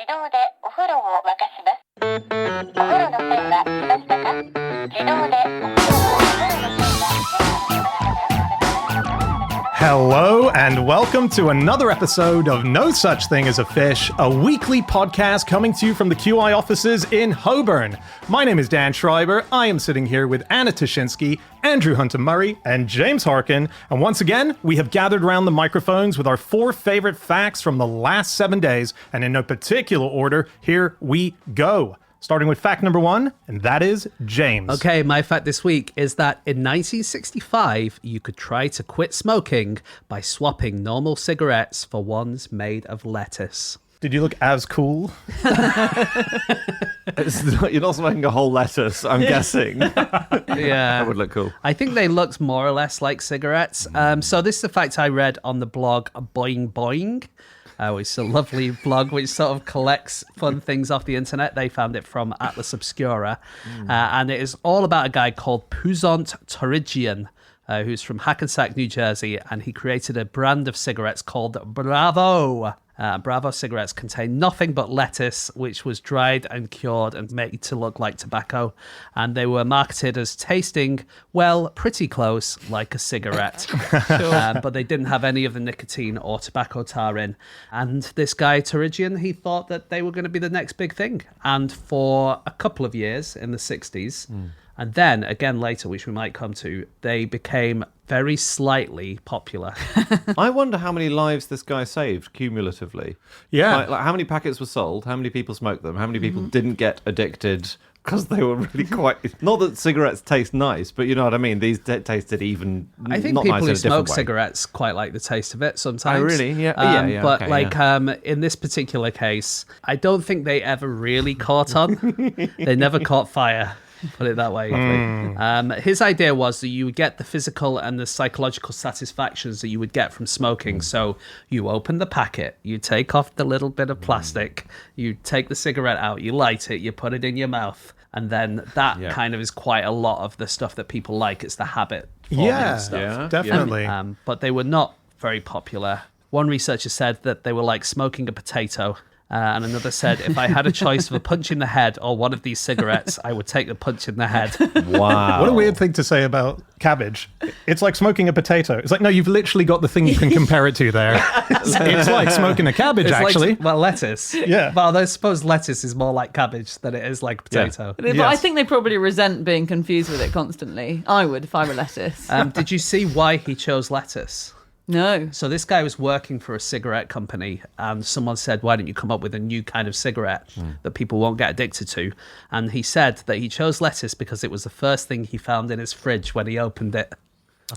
自動でお風呂を沸かします。お風呂の線は来ましたか？自動でお風呂を沸かします。 Hello and welcome to another episode of No Such Thing as a Fish, a weekly podcast coming to you from the QI offices in Holborn. My name is Dan Schreiber. I am sitting here with Anna Tashinsky, Andrew Hunter-Murray, and James Harkin. And once again, we have gathered around the microphones with our 4 favorite facts from the last 7 days. And in no particular order, here we go. Starting with fact number 1, and that is James. Okay, my fact this week is that in 1965, you could try to quit smoking by swapping normal cigarettes for ones made of lettuce. Did you look as cool? You're not smoking a whole lettuce, I'm guessing. Yeah. That would look cool. I think they looked more or less like cigarettes. So this is a fact I read on the blog Boing Boing. Which is a lovely blog which sort of collects fun things off the internet. They found it from Atlas Obscura. And it is all about a guy called Puzant Torigian, who's from Hackensack, New Jersey. And he created a brand of cigarettes called Bravo. Bravo cigarettes contain nothing but lettuce, which was dried and cured and made to look like tobacco. And they were marketed as tasting, well, pretty close like a cigarette. But they didn't have any of the nicotine or tobacco tar in. And this guy, Torigian, he thought that they were going to be the next big thing. And for a couple of years in the 60s, and then again later, which we might come to, they became very slightly popular. I wonder how many lives this guy saved cumulatively. Yeah. Like how many packets were sold, how many people smoked them, how many people didn't get addicted because they were really quite... Not that cigarettes taste nice, but you know what I mean? These tasted even I think not people nice who in a different smoke way. cigarettes quite like the taste of it sometimes. Oh, really? Yeah. But okay, in this particular case, I don't think they ever really caught on. They never caught fire. Put it that way. His idea was that you would get the physical and the psychological satisfactions that you would get from smoking. So you open the packet, you take off the little bit of plastic, you take the cigarette out, you light it, you put it in your mouth. And then that kind of is quite a lot of the stuff that people like. It's the habit forming stuff. Definitely. But they were not very popular. One researcher said that they were like smoking a potato. And another said, if I had a choice of a punch in the head or one of these cigarettes, I would take the punch in the head. Wow. What a weird thing to say about cabbage. It's like smoking a potato. It's like, no, you've literally got the thing you can compare it to there. It's like smoking a cabbage, actually. Like, well, lettuce. Yeah. Well, I suppose lettuce is more like cabbage than it is like potato. But I think they probably resent being confused with it constantly. I would if I were lettuce. Did you see why he chose lettuce? No. So this guy was working for a cigarette company and someone said, why don't you come up with a new kind of cigarette that people won't get addicted to? And he said that he chose lettuce because it was the first thing he found in his fridge when he opened it.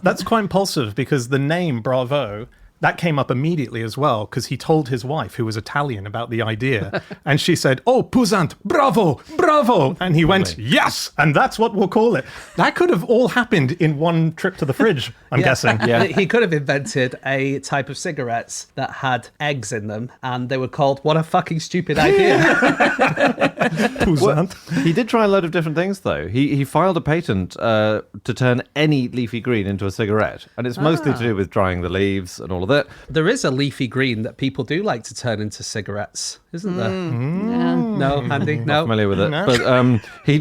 That's quite impulsive because the name Bravo, that came up immediately as well because he told his wife, who was Italian, about the idea. And she said, oh, Puzant, bravo, bravo. And he went, yes, and that's what we'll call it. That could have all happened in one trip to the fridge, I'm guessing. Yeah. He could have invented a type of cigarettes that had eggs in them and they were called, what a fucking stupid idea. Puzant. He did try a load of different things, though. He filed a patent to turn any leafy green into a cigarette. And it's mostly to do with drying the leaves and all of that. There is a leafy green that people do like to turn into cigarettes, isn't there? No, Andy? No? Familiar with it. No. But he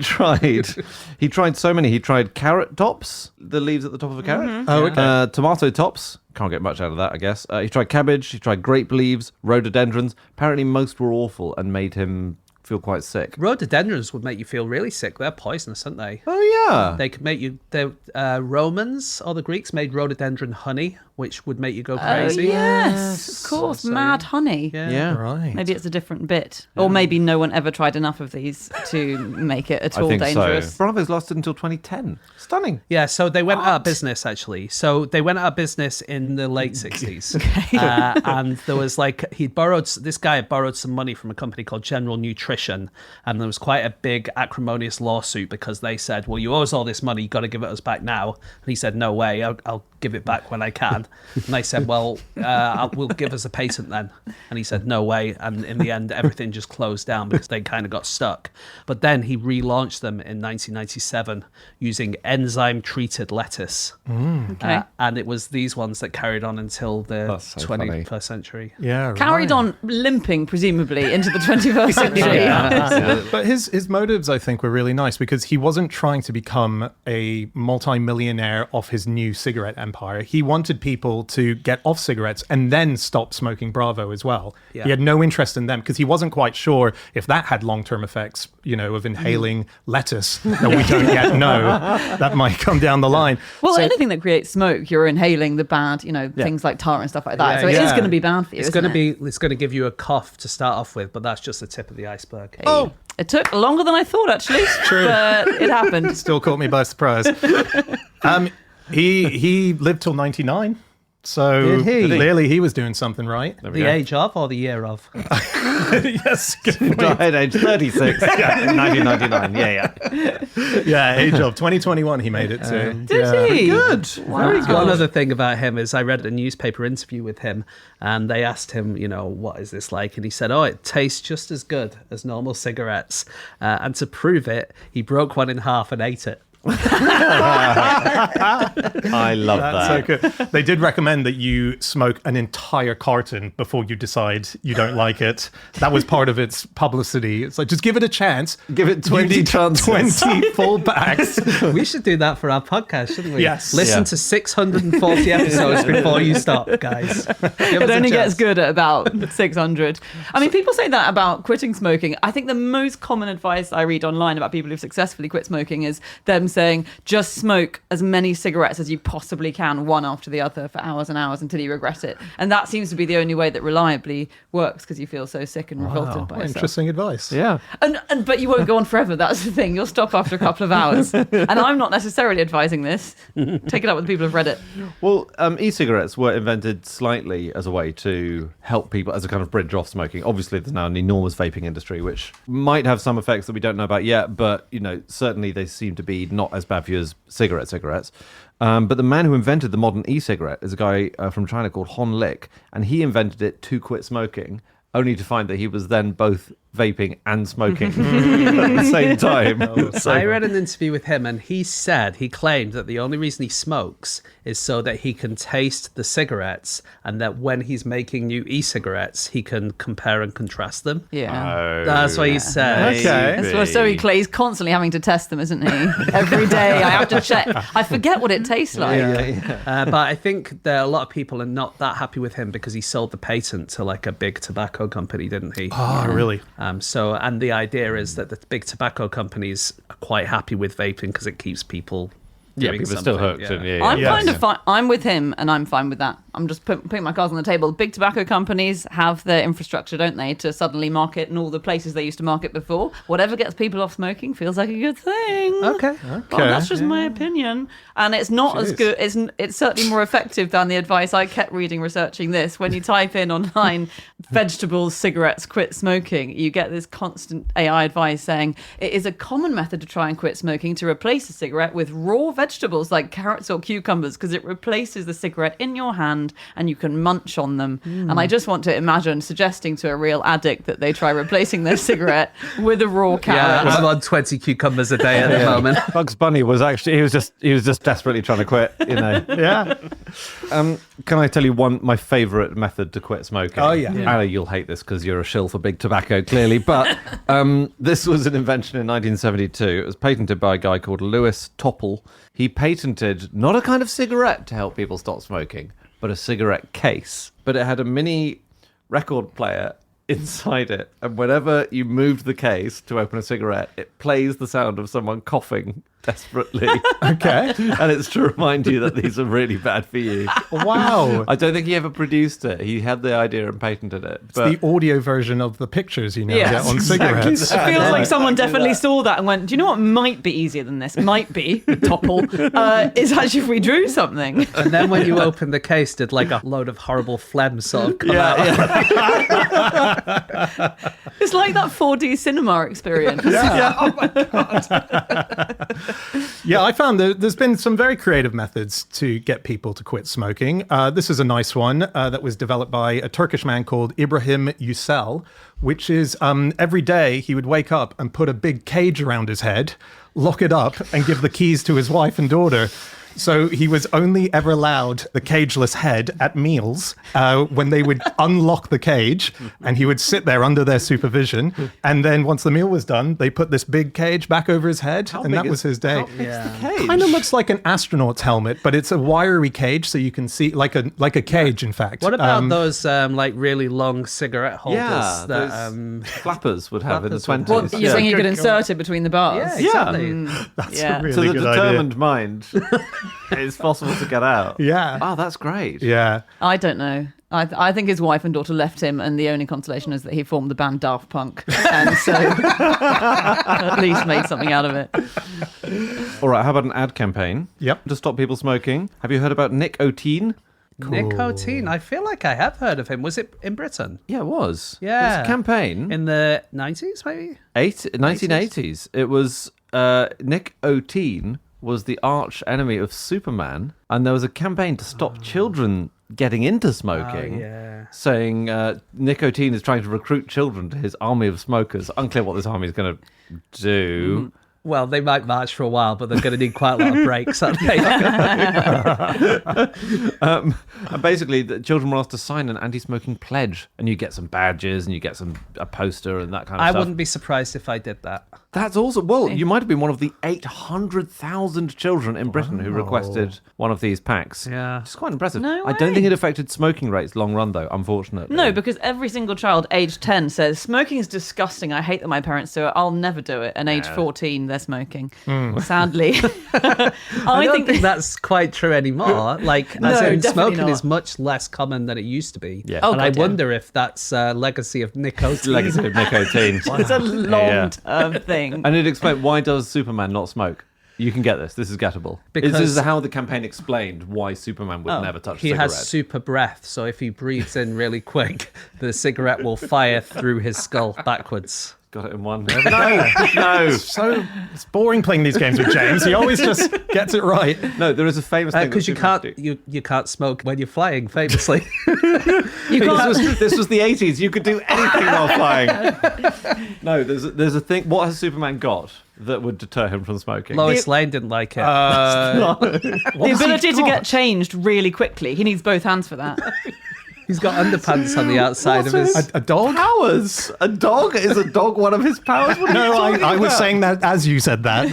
tried so many. He tried carrot tops, the leaves at the top of a carrot. Oh, okay. Tomato tops. Can't get much out of that, I guess. He tried cabbage. He tried grape leaves, rhododendrons. Apparently most were awful and made him feel quite sick. Rhododendrons would make you feel really sick. They're poisonous, aren't they? Oh, yeah. They could make you... The Romans or the Greeks made rhododendron honey, which would make you go crazy. Oh, yes, of course. So, mad honey. Yeah. Right. Maybe it's a different bit. Or maybe no one ever tried enough of these to make it at all I think dangerous. so. Bravo's lasted until 2010. Stunning. Yeah, so they went out of business, actually. So they went out of business in the late 60s. And there was this guy had borrowed some money from a company called General Nutrition. And there was quite a big acrimonious lawsuit because they said, well, you owe us all this money, you've got to give it us back now. And he said, no way, I'll give it back when I can. And they said, well, we'll give us a patent then. And he said, no way. And in the end, everything just closed down because they kind of got stuck. But then he relaunched them in 1997 using enzyme-treated lettuce. Okay. And it was these ones that carried on until the That's so 21st funny. century. Yeah, Carried right. on limping, presumably, into the 21st century. But his motives, I think, were really nice because he wasn't trying to become a multi-millionaire off his new cigarette empire. He wanted people to get off cigarettes and then stop smoking Bravo as well. Yeah. He had no interest in them because he wasn't quite sure if that had long-term effects, of inhaling lettuce that we don't yet know that might come down the line. Well, So- anything that creates smoke, you're inhaling the bad, things like tar and stuff like that. Yeah, so it is yeah. going to be bad for you. It's going to give you a cough to start off with, but that's just the tip of the iceberg. Oh, It took longer than I thought, actually. True. But it happened. still caught me by surprise. He lived till 99. So Did he? clearly he was doing something right. There we The go. age of or the year of? Yes. good point. Died at age 36 in 1999. Yeah. Yeah, age of 2021 he made it to. Did he? Good. Wow. Very good. One other thing about him is I read a newspaper interview with him and they asked him, what is this like? And he said, it tastes just as good as normal cigarettes. And to prove it, he broke one in half and ate it. I love That's that. so good. They did recommend that you smoke an entire carton before you decide you don't like it. That was part of its publicity. It's like, just give it a chance. Give it 20 You need chances. 20 full packs. We should do that for our podcast, shouldn't we? Yes. Listen Yeah. to 640 episodes before you stop, guys. Give us It a only gets chance. good at about 600. I mean, people say that about quitting smoking. I think the most common advice I read online about people who've successfully quit smoking is them saying, just smoke as many cigarettes as you possibly can, one after the other, for hours and hours until you regret it. And that seems to be the only way that reliably works because you feel so sick and revolted by yourself. Interesting advice. Yeah. But you won't go on forever. That's the thing. You'll stop after a couple of hours. And I'm not necessarily advising this. Take it up with the people who've read it. Well, e-cigarettes were invented slightly as a way to help people as a kind of bridge off smoking. Obviously, there's now an enormous vaping industry, which might have some effects that we don't know about yet, but, certainly they seem to be not as bad for you as cigarettes. But the man who invented the modern e-cigarette is a guy from China called Hon Lik, and he invented it to quit smoking, only to find that he was then both vaping and smoking at the same time. I read an interview with him and he claimed that the only reason he smokes is so that he can taste the cigarettes and that when he's making new e-cigarettes, he can compare and contrast them. Yeah. That's what he said. Okay. That's so he's constantly having to test them, isn't he? Every day I have to check. I forget what it tastes like. But I think that a lot of people are not that happy with him because he sold the patent to like a big tobacco company, didn't he? Oh, really? And the idea is that the big tobacco companies are quite happy with vaping because it keeps people Yeah, doing because they're still something. hooked. Yeah. And, yeah, I'm yeah. kind of fine. I'm with him, and I'm fine with that. I'm just putting my cards on the table. Big tobacco companies have their infrastructure, don't they, to suddenly market in all the places they used to market before. Whatever gets people off smoking feels like a good thing. Okay. Well, that's just my opinion, and it's not as good. It's certainly more effective than the advice I kept researching this. When you type in online vegetables, cigarettes, quit smoking, you get this constant AI advice saying it is a common method to try and quit smoking to replace a cigarette with raw vegetables like carrots or cucumbers because it replaces the cigarette in your hand and you can munch on them. And I just want to imagine suggesting to a real addict that they try replacing their cigarette with a raw Yeah, carrot. I'm on 20 cucumbers a day at the moment. Bugs Bunny was actually he was just desperately trying to quit, Yeah. Can I tell you my favourite method to quit smoking? Oh, yeah. Anna, you'll hate this because you're a shill for big tobacco, clearly. But this was an invention in 1972. It was patented by a guy called Louis Topple. He patented not a kind of cigarette to help people stop smoking, but a cigarette case. But it had a mini record player inside it. And whenever you moved the case to open a cigarette, it plays the sound of someone coughing desperately. Okay. And it's to remind you that these are really bad for you. Wow. I don't think he ever produced it. He had the idea and patented it. It's the audio version of the pictures you now Yes, get on exactly cigarettes. that. It feels like someone definitely saw that and went, do you know what might be easier than this? Might be, Topple, is actually if we drew something. And then when you open the case, did like a load of horrible phlegm sort of come out. It's like that 4D cinema experience. Yeah, I found that there's been some very creative methods to get people to quit smoking. This is a nice one that was developed by a Turkish man called Ibrahim Yücel, which is every day he would wake up and put a big cage around his head, lock it up, and give the keys to his wife and daughter. So he was only ever allowed the cageless head at meals when they would unlock the cage, and he would sit there under their supervision. And then once the meal was done, they put this big cage back over his head, and that was his day. Kind of looks like an astronaut's helmet, but it's a wiry cage, so you can see like a cage, in fact. What about those like really long cigarette holders that flappers would have in the 20s? Well, you're saying you could insert it between the bars? Yeah, exactly. That's a really So the good determined idea. mind, it's possible to get out. Yeah. Oh, that's great. Yeah. I don't know. I think his wife and daughter left him, and the only consolation is that he formed the band Daft Punk, and so at least made something out of it. All right, how about an ad campaign? Yep. To stop people smoking. Have you heard about Nicotine? Nicotine. I feel like I have heard of him. Was it in Britain? Yeah, it was. Yeah. It's a campaign. In the 90s, maybe? 1980s. It was Nicotine was the arch enemy of Superman, and there was a campaign to stop children getting into smoking, saying Nicotine is trying to recruit children to his army of smokers. Unclear what this army is going to do. Well, they might march for a while, but they're going to need quite a lot of breaks, aren't they? And basically, the children were asked to sign an anti-smoking pledge, and you get some badges, and you get a poster, and that kind of I stuff. wouldn't be surprised if I did that. That's awesome. Well, you might have been one of the 800,000 children in Britain who requested one of these packs. Yeah. It's quite impressive. No I don't way. think it affected smoking rates long run, though, unfortunately. No, because every single child aged 10 says, smoking is disgusting. I hate that my parents do it. I'll never do it. And age 14, they're smoking. Sadly. I don't think that's quite true anymore. Like, as in definitely smoking not. is much less common than it used to be. Yeah. Oh, And I God, yeah. wonder if that's a legacy of nicotine. Legacy of nicotine. It's a long-term thing. And it explained, why does Superman not smoke? You can get this. This is gettable. Because- This is how the campaign explained why Superman would never touch He a cigarette. has super breath, so if he breathes in really quick, the cigarette will fire through his skull backwards. Got it in one. No. So it's boring playing these games with James. He always just gets it right. No, there is a famous thing. Because that you Superman can't do. you can't smoke when you're flying, famously. This was the 80s. You could do anything while flying. No, there's a thing. What has Superman got that would deter him from smoking? Lois Lane didn't like it. The ability to get changed really quickly. He needs both hands for that. He's got underpants on the outside of his. A dog? Powers. A dog? Is a dog one of his powers? What are you No, talking I was about? saying that as you said that.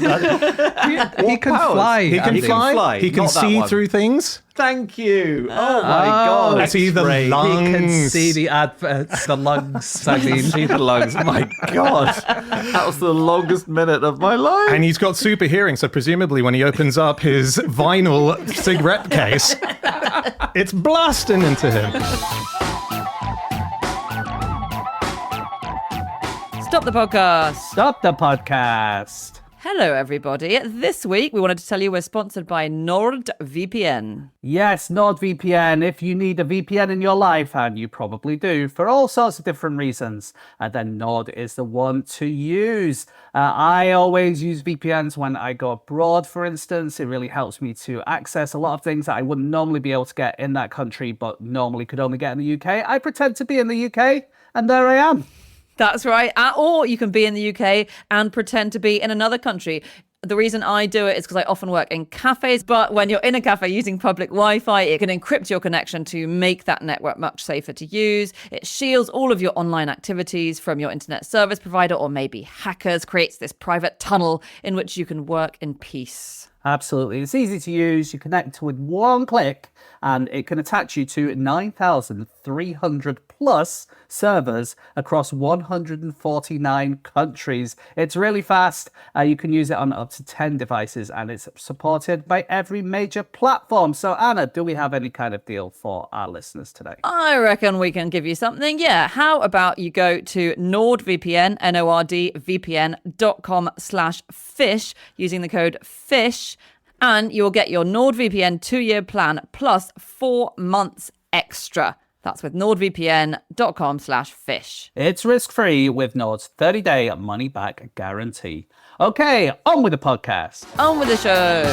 He can powers? fly. He can Andy. fly. He can Not that see one. through things. Thank you. Oh my God. See the X-ray. lungs. He can see the adverts, the lungs. I mean, See the lungs. My God. That was the longest minute of my life. And he's got super hearing, so presumably when he opens up his vinyl cigarette case, it's blasting into him. Stop the podcast. stop the podcast. Hello, everybody. This week, we wanted to tell you we're sponsored by NordVPN. Yes, NordVPN. If you need a VPN in your life, and you probably do, for all sorts of different reasons, then Nord is the one to use. I always use VPNs when I go abroad, for instance. It really helps me to access a lot of things that I wouldn't normally be able to get in that country, but normally could only get in the UK. I pretend to be in the UK, and there I am. That's right. Or you can be in the UK and pretend to be in another country. The reason I do it is because I often work in cafes, but when you're in a cafe using public Wi-Fi, it can encrypt your connection to make that network much safer to use. It shields all of your online activities from your internet service provider or maybe hackers, creates this private tunnel in which you can work in peace. Absolutely. It's easy to use. You connect with one click and it can attach you to 9,300 plus servers across 149 countries. It's really fast. You can use it on up to 10 devices and it's supported by every major platform. So Anna, do we have any kind of deal for our listeners today? I reckon we can give you something. Yeah. How about you go to NordVPN, NORDVPN.com/fish using the code FISH, and you'll get your NordVPN 2-year plan plus 4 months extra That's with nordvpn.com/fish. It's risk-free with Nord's 30-day money-back guarantee. Okay, on with the podcast. On with the show.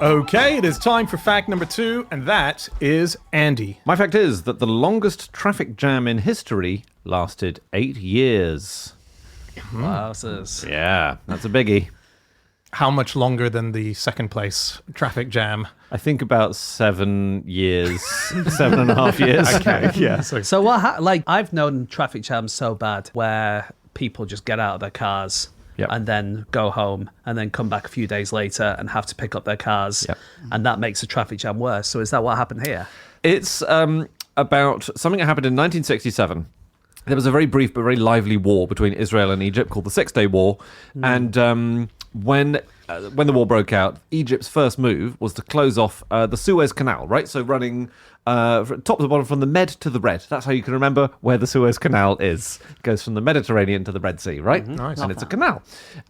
Okay, it is time for fact number 2, and that is Andy. My fact is that the longest traffic jam in history lasted 8 years. Wowzers. Yeah, that's a biggie. How much longer than the second place traffic jam? I think about 7 years, 7.5 years. Okay, yeah. So what? I've known traffic jams so bad where people just get out of their cars Yep. and then go home and then come back a few days later and have to pick up their cars, Yep. and that makes the traffic jam worse. So is that what happened here? It's about something that happened in 1967. There was a very brief but very lively war between Israel and Egypt called the Six-Day War. And when the war broke out, Egypt's first move was to close off the Suez Canal, right? So running top to bottom from the Med to the Red. That's how you can remember where the Suez Canal is. It goes from the Mediterranean to the Red Sea, right? Nice. And it's a canal.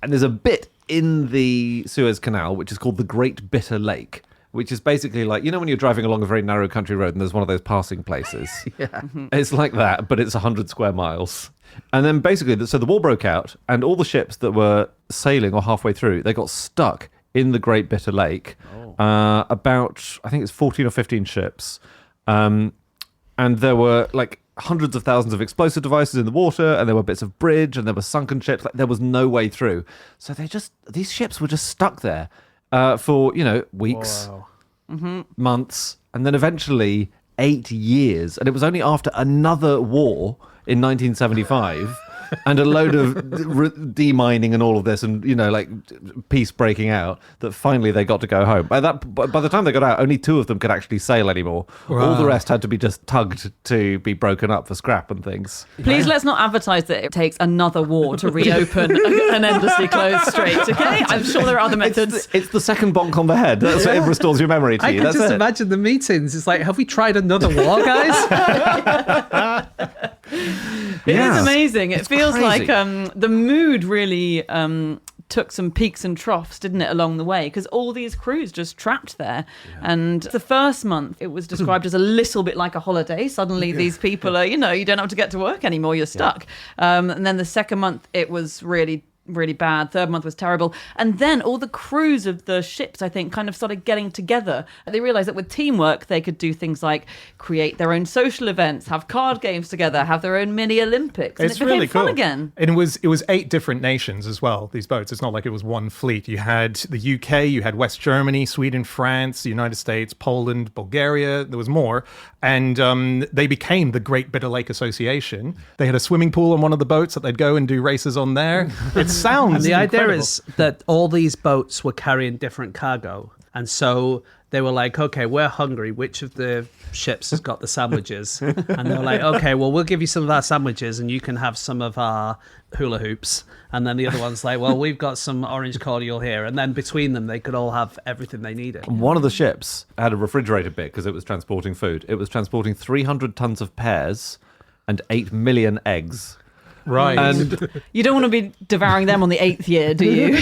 And there's a bit in the Suez Canal which is called the Great Bitter Lake, which is basically like, you know when you're driving along a very narrow country road and there's one of those passing places? Yeah. It's like that, but it's 100 square miles. And then basically, so the war broke out, and all the ships that were sailing or halfway through, they got stuck in the Great Bitter Lake. About, I think it's 14 or 15 ships. And there were like hundreds of thousands of explosive devices in the water, and there were bits of bridge, and there were sunken ships. Like, there was no way through. So these ships were just stuck there for, weeks, months, and then eventually 8 years. And it was only after another war in 1975 and a load of demining and all of this and, peace breaking out that finally they got to go home. By the time they got out, only 2 of them could actually sail anymore. Wow. All the rest had to be just tugged to be broken up for scrap and things. Please let's not advertise that it takes another war to reopen an endlessly closed strait, okay? I'm sure there are other methods. It's the second bonk on the head. That's what it restores your memory to I you. can That's just it. imagine the meetings. It's like, have we tried another war, guys? It Yeah. is amazing. It feels crazy. like the mood really took some peaks and troughs, didn't it, along the way? Because all these crews just trapped there. Yeah. And the first month, it was described as a little bit like a holiday. Suddenly, these people are, you don't have to get to work anymore. You're stuck. Yeah. And then the second month, it was really bad. Third month was terrible. And then all the crews of the ships, I think, kind of started getting together. They realized that with teamwork, they could do things like create their own social events, have card games together, have their own mini Olympics. And It's it became really cool. fun again. And it was 8 different nations as well, these boats. It's not like it was one fleet. You had the UK, you had West Germany, Sweden, France, the United States, Poland, Bulgaria. There was more. And they became the Great Bitter Lake Association. They had a swimming pool on one of the boats that they'd go and do races on there. It sounds And the idea incredible. is that all these boats were carrying different cargo. And so they were like, okay, we're hungry. Which of the ships has got the sandwiches? And they were like, okay, well, we'll give you some of our sandwiches and you can have some of our hula hoops. And then the other one's like, well, we've got some orange cordial here. And then between them, they could all have everything they needed. One of the ships had a refrigerated bit because it was transporting food. It was transporting 300 tons of pears and 8 million eggs. Right. And You don't want to be devouring them on the 8th year, do you?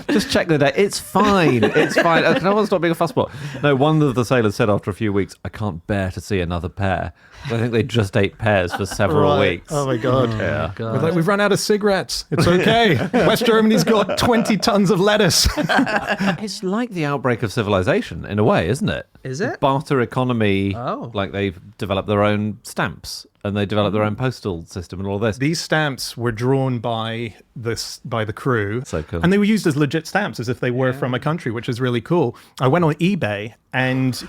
just check the date. It's fine. It's fine. Can I want to stop being a fussbot? No, one of the sailors said after a few weeks, I can't bear to see another pear. I think they just ate pears for several weeks. Oh my God. Yeah. We're like, we've run out of cigarettes. It's okay. West Germany's got 20 tons of lettuce. It's like the outbreak of civilization in a way, isn't it? Is it? Barter economy. Oh. Like they've developed their own stamps and they developed their own postal system and all this. These stamps were drawn by the crew. So cool. And they were used as legit stamps, as if they were from a country, which is really cool. I went on eBay and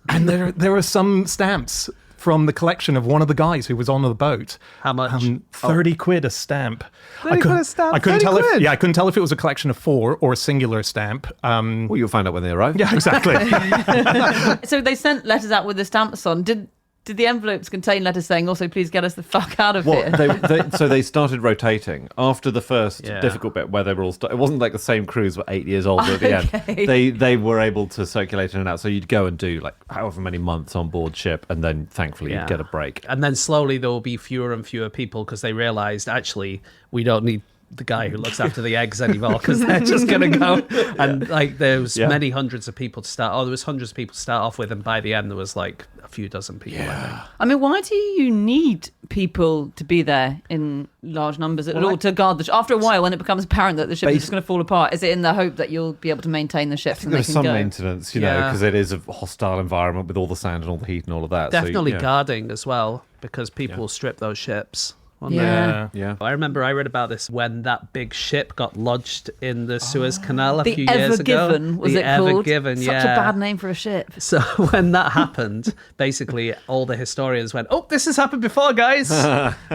and there are some stamps from the collection of one of the guys who was on the boat. How much? 30 quid a stamp. 30 quid a stamp? I couldn't 30 tell quid? I couldn't tell if it was a collection of 4 or a singular stamp. Well, you'll find out when they arrive. Yeah, exactly. So they sent letters out with the stamps on. Did the envelopes contain letters saying, also, please get us the fuck out of Well, here? so they started rotating after the first Yeah. difficult bit where they were all. It wasn't like the same crews were 8 years old at the Okay. end. They were able to circulate in and out. So you'd go and do like however many months on board ship, and then thankfully Yeah. you'd get a break. And then slowly there will be fewer and fewer people because they realized, actually, we don't need the guy who looks after the eggs anymore because they're just going to go. And like there was many hundreds of people to start. Oh, there was hundreds of people to start off with, and by the end there was like a few dozen people. I think. I mean, why do you need people to be there in large numbers at all to guard the ship? After a while, when it becomes apparent that the ship is just going to fall apart, is it in the hope that you'll be able to maintain the ship? There's some maintenance, you know, because it is a hostile environment with all the sand and all the heat and all of that. Definitely guarding as well, because people will strip those ships. Yeah. I remember I read about this when that big ship got lodged in the Suez Canal a few The years ago. Ever-Given, was the it called? Ever-Given, Such a bad name for a ship. So when that happened, basically all the historians went, "Oh, this has happened before, guys.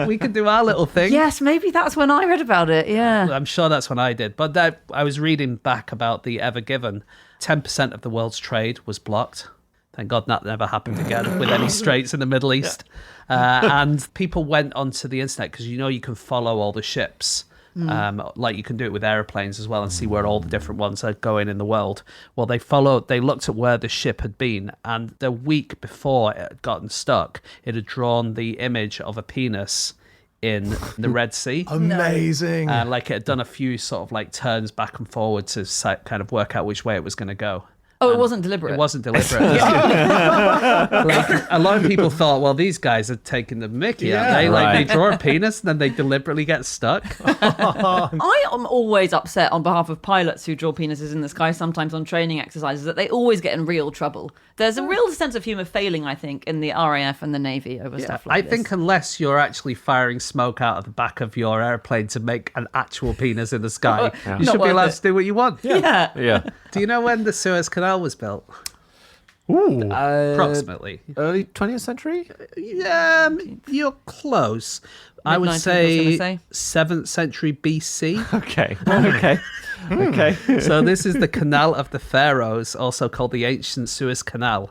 We can do our little thing." Yes, maybe that's when I read about it, yeah. I'm sure that's when I did. But I was reading back about the Ever-Given. 10% of the world's trade was blocked. Thank God that never happened again with any straits in the Middle East. And people went onto the internet because you can follow all the ships. Like you can do it with airplanes as well and see where all the different ones are going in the world. Well, they looked at where the ship had been, and the week before it had gotten stuck, it had drawn the image of a penis in the Red Sea. Amazing. Like it had done a few sort of like turns back and forward to kind of work out which way it was going to go. Oh, it wasn't deliberate. It wasn't deliberate. Like, a lot of people thought, well, these guys are taking the mickey, aren't they? Like they draw a penis and then they deliberately get stuck. I am always upset on behalf of pilots who draw penises in the sky, sometimes on training exercises, that they always get in real trouble. There's a real sense of humour failing, I think, in the RAF and the Navy over stuff like this. I think unless you're actually firing smoke out of the back of your airplane to make an actual penis in the sky, you should be allowed to do what you want. Yeah. Do you know when the Suez Canal was built? Ooh. Approximately. Early 20th century? Yeah, you're close. I would Mid-19th, I was say gonna say. 7th century BC. Okay. So this is the Canal of the Pharaohs, also called the Ancient Suez Canal.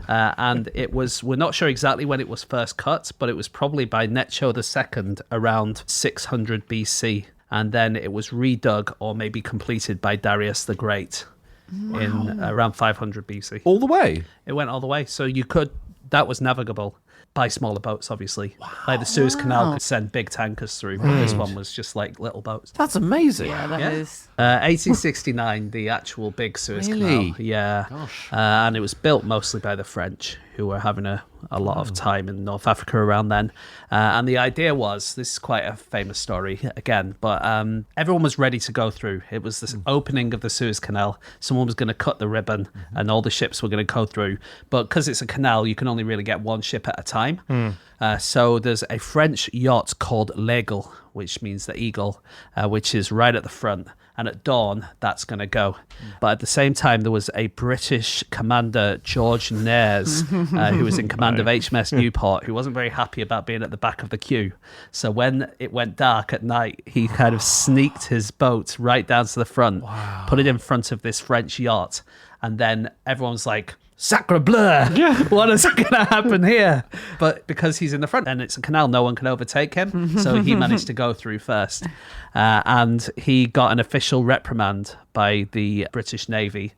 And we're not sure exactly when it was first cut, but it was probably by Necho II around 600 BC. And then it was redug or maybe completed by Darius the Great in around 500 BC. All the way? It went all the way. So that was navigable by smaller boats, obviously. Like the Suez Canal could send big tankers through, but this one was just like little boats. That's amazing. Yeah, that is. 1869, the actual big Suez Canal. Yeah. Gosh. And it was built mostly by the French, who were having a lot of time in North Africa around then. And the idea was, this is quite a famous story again, but everyone was ready to go through. It was this opening of the Suez Canal. Someone was going to cut the ribbon and all the ships were going to go through. But because it's a canal, you can only really get one ship at a time. So there's a French yacht called L'Aigle, which means the eagle, which is right at the front. And at dawn, that's going to go. But at the same time, there was a British commander, George Nares, who was in command of HMS Newport, who wasn't very happy about being at the back of the queue. So when it went dark at night, he kind of sneaked his boat right down to the front, put it in front of this French yacht. And then everyone's like, Sacre bleu! What is going to happen here? But because he's in the front and it's a canal, no one can overtake him. So he managed to go through first. And he got an official reprimand by the British Navy,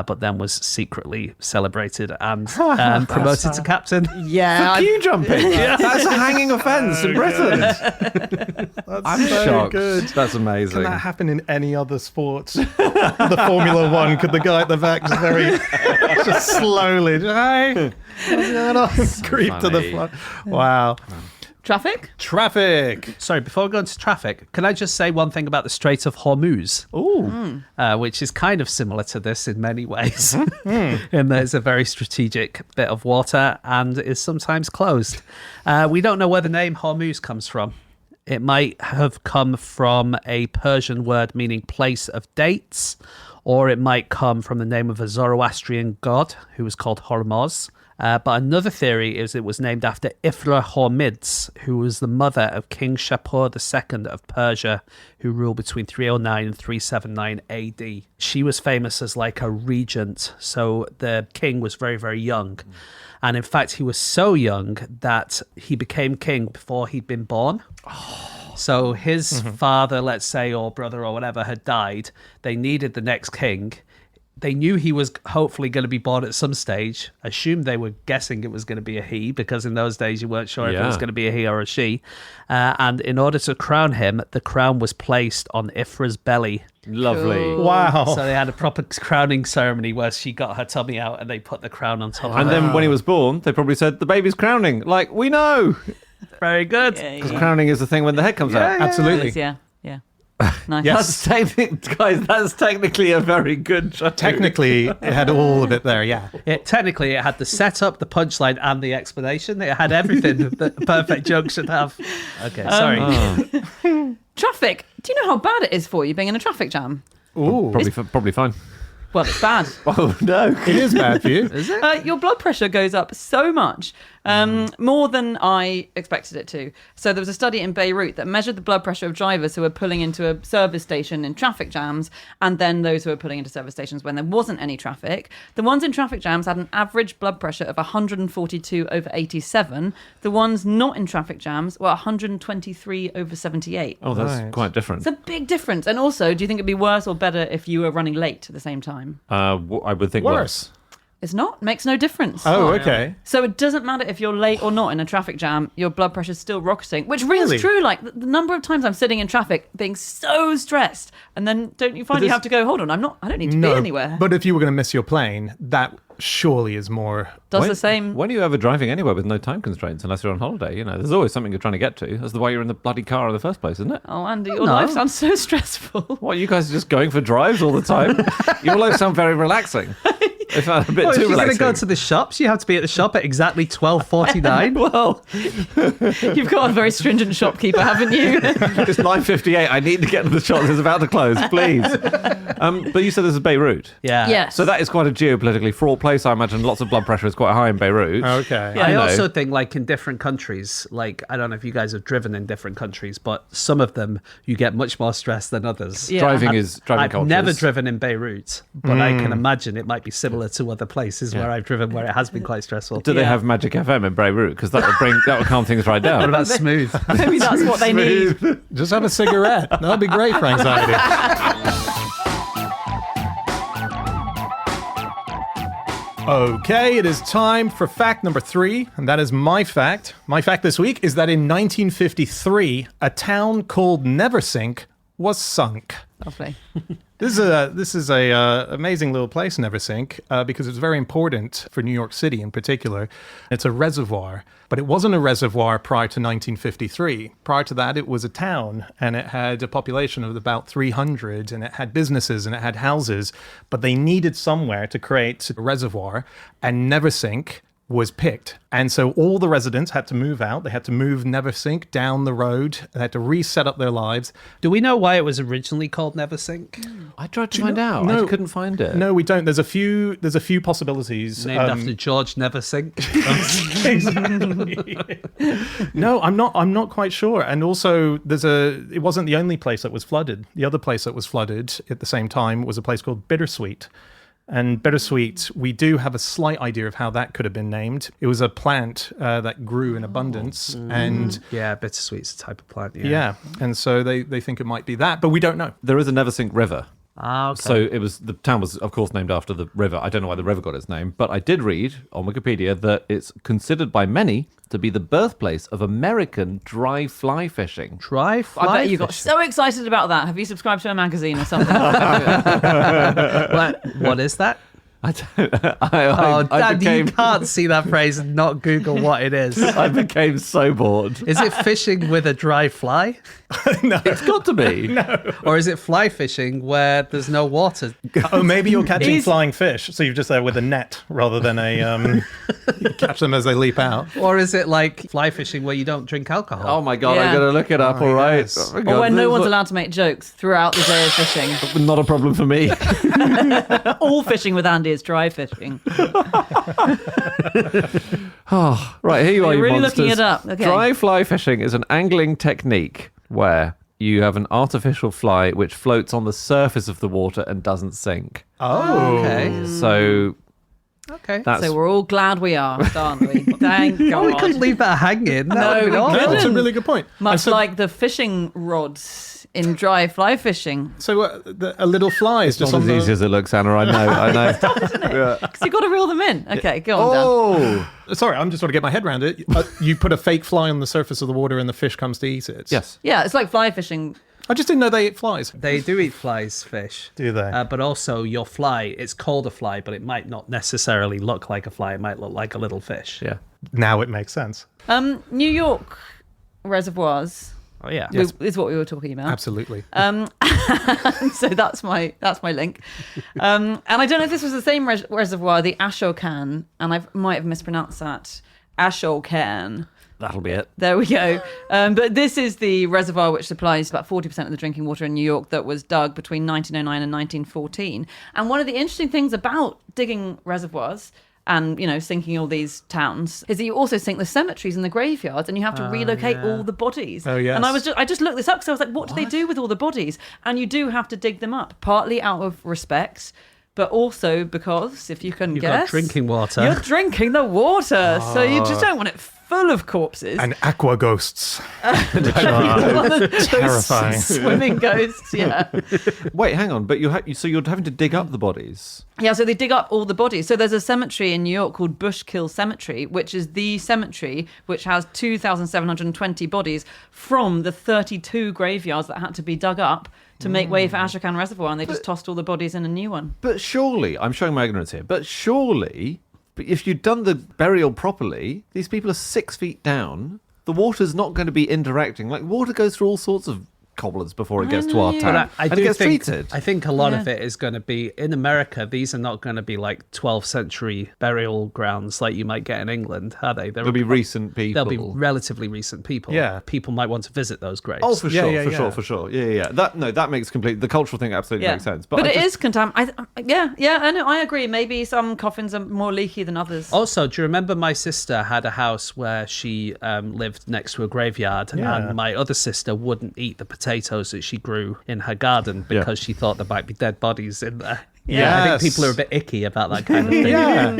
but then was secretly celebrated and promoted to captain. Yeah. For queue jumping? That's a hanging offence in Britain. I'm shocked. Good. That's amazing. Can that happen in any other sport? The Formula One, could the guy at the back just slowly, hey, creep to the front? Wow. Traffic. Sorry, before we go into traffic, can I just say one thing about the Strait of Hormuz? Which is kind of similar to this in many ways. In that it's a very strategic bit of water and is sometimes closed. We don't know where the name Hormuz comes from. It might have come from a Persian word meaning place of dates, or it might come from the name of a Zoroastrian god who was called Hormuz. But another theory is it was named after Ifra Hormizd, who was the mother of King Shapur II of Persia, who ruled between 309 and 379 AD. She was famous as like a regent, so the king was very, very young. And in fact, he was so young that he became king before he'd been born. So his father, let's say, or brother or whatever had died. They needed the next king. they knew he was hopefully going to be born at some stage. Assumed they were guessing it was going to be a he, because in those days you weren't sure if it was going to be a he or a she. And in order to crown him, the crown was placed on Ifra's belly. Lovely. Cool. Wow. So they had a proper crowning ceremony where she got her tummy out and they put the crown on top of And her. then when he was born, they probably said, the baby's crowning. Like, we know. Very good. Because crowning is the thing when the head comes out. Absolutely. Yeah. Nice. Yes. That's technically a very good joke. Technically, it had all of it there, yeah. Technically, it had the setup, the punchline, and the explanation. It had everything that a perfect joke should have. Okay, sorry. Traffic. Do you know how bad it is for you being in a traffic jam? Ooh. Probably fine. Well, it's bad. Oh, no. It is bad for you. Is it? Your blood pressure goes up so much, more than I expected it to. So there was a study in Beirut that measured the blood pressure of drivers who were pulling into a service station in traffic jams, and then those who were pulling into service stations when there wasn't any traffic. The ones in traffic jams had an average blood pressure of 142/87. The ones not in traffic jams were 123/78. Oh, that's Right. quite different. It's a big difference. And also, do you think it'd be worse or better if you were running late at the same time? I would think Worse. It's not. Makes no difference. Oh, okay. So it doesn't matter if you're late or not in a traffic jam, your blood pressure's still rocketing, which Really? rings true. Like the number of times I'm sitting in traffic being so stressed, and then don't you find you have to go, hold on, I don't need to be anywhere. But if you were going to miss your plane, that surely is more... Does the same. When are you ever driving anywhere with no time constraints unless you're on holiday? You know, there's always something you're trying to get to. That's the why you're in the bloody car in the first place, isn't it? Oh, Andy, your life sounds so stressful. What, you guys are just going for drives all the time? Your life sounds very relaxing. It sounds a bit Well, if too you're going to relaxing. go to the shops, you have to be at the shop at exactly 12:49. Well, You've got a very stringent shopkeeper, haven't you? it's 9:58. I need to get to the shop. It's about to close, please. But you said this is Beirut. Yeah. Yes. So that is quite a geopolitically fraught place. I imagine lots of blood pressure is quite high in Beirut. Okay. Yeah. I know. also think, like, in different countries, like, I don't know if you guys have driven in different countries, but some of them you get much more stress than others. Yeah. Driving I've culture. never driven in Beirut, but I can imagine it might be similar to other places where I've driven where it has been quite stressful. Do they have Magic FM in Beirut? Because that would calm things right down. What about smooth? Maybe that's what they need. Just have a cigarette. That'd be great for anxiety. Okay, it is time for fact number 3, and that is my fact. My fact this week is that in 1953, a town called Neversink was sunk. Lovely. This is a amazing little place, Neversink, because it's very important for New York City in particular. It's a reservoir, but it wasn't a reservoir prior to 1953. Prior to that, it was a town, and it had a population of about 300, and it had businesses and it had houses, but they needed somewhere to create a reservoir, and Neversink was picked. And so all the residents had to move out. They had to move Neversink down the road. They had to reset up their lives. Do we know why it was originally called Neversink? I tried to find out. No. I couldn't find it. No, we don't. There's a few possibilities. Named after George Neversink. Exactly. No, I'm not quite sure. And also it wasn't the only place that was flooded. The other place that was flooded at the same time was a place called Bittersweet. And bittersweet, we do have a slight idea of how that could have been named. It was a plant that grew in abundance, and Yeah, bittersweet's a type of plant. yeah, and so they think it might be that, but we don't know. There is a Neversink River. Ah, okay. So the town was, of course, named after the river. I don't know why the river got its name, but I did read on Wikipedia that it's considered by many to be the birthplace of American dry fly fishing. Dry fly I bet you got fishing. so excited about that. Have you subscribed to a magazine or something? What is that? I Dad, you became, can't see that phrase and not Google what it is. I became so bored. Is it fishing with a dry fly? It's got to be. Or is it fly fishing where there's no water? Oh, maybe you're catching flying fish, so you're just there with a net rather than you catch them as they leap out. Or is it like fly fishing where you don't drink alcohol? Oh my God, Yeah. I'm going to look it up, all right? yes. Oh my Or God, when this no is one's what- allowed to make jokes throughout the day of fishing. Not a problem for me. All fishing with Andy is dry fishing. Right, here you are, You're you really monsters. looking it up. Okay. Dry fly fishing is an angling technique where you have an artificial fly which floats on the surface of the water and doesn't sink. Oh, Okay. So Okay. that's So we're all glad we aren't, aren't we? Thank God. Oh, we couldn't leave that hanging. That No, would be we awful. couldn't. that's a really good point. And Much so- like the fishing rods in dry fly fishing. So a little fly is just Not on as easy as it looks, Anna. I know. Because you've got to reel them in. Okay, go on, Dan. Oh, Sorry, I'm just trying to get my head around it. You put a fake fly on the surface of the water and the fish comes to eat it. yes. Yeah, it's like fly fishing. I just didn't know they ate flies. They do eat flies, fish. Do they? But also your fly, it's called a fly, but it might not necessarily look like a fly. It might look like a little fish. Yeah. Now it makes sense. New York reservoirs Oh, yeah. is what we were talking about. Absolutely. So that's my link. And I don't know if this was the same reservoir, the Ashokan, and I might have mispronounced that. Ashokan. That'll be it. There we go. But this is the reservoir which supplies about 40% of the drinking water in New York that was dug between 1909 and 1914. And one of the interesting things about digging reservoirs and, sinking all these towns is that you also sink the cemeteries and the graveyards, and you have to relocate all the bodies. Oh, yes. And I just looked this up because I was like, what do they do with all the bodies? And you do have to dig them up, partly out of respect, but also because, if you can You've guess, got drinking water. you're drinking the water. So you just don't want it full of corpses. And aqua ghosts. One of those Terrifying. swimming ghosts, yeah. Wait, hang on. But so you're having to dig up the bodies. Yeah, so they dig up all the bodies. So there's a cemetery in New York called Bushkill Cemetery, which is the cemetery which has 2,720 bodies from the 32 graveyards that had to be dug up to make way for Ashokan Reservoir, and they just tossed all the bodies in a new one. But surely, I'm showing my ignorance here, but surely, if you'd done the burial properly, these people are 6 feet down. The water's not going to be interacting. Like, water goes through all sorts of cobblers before it gets to our town. I and it do gets think, treated. I think a lot of it is going to be, in America, these are not going to be like 12th century burial grounds like you might get in England, are they? There'll be recent people. They'll be relatively recent people. Yeah. People might want to visit those graves. Oh, for sure, yeah. for sure. Yeah. That makes the cultural thing absolutely makes sense. But I it just- is contaminated. Yeah, I know. I agree. Maybe some coffins are more leaky than others. Also, do you remember my sister had a house where she lived next to a graveyard, Yeah. and my other sister wouldn't eat the potatoes that she grew in her garden because she thought there might be dead bodies in there. Yeah, I think people are a bit icky about that kind of thing. Yeah.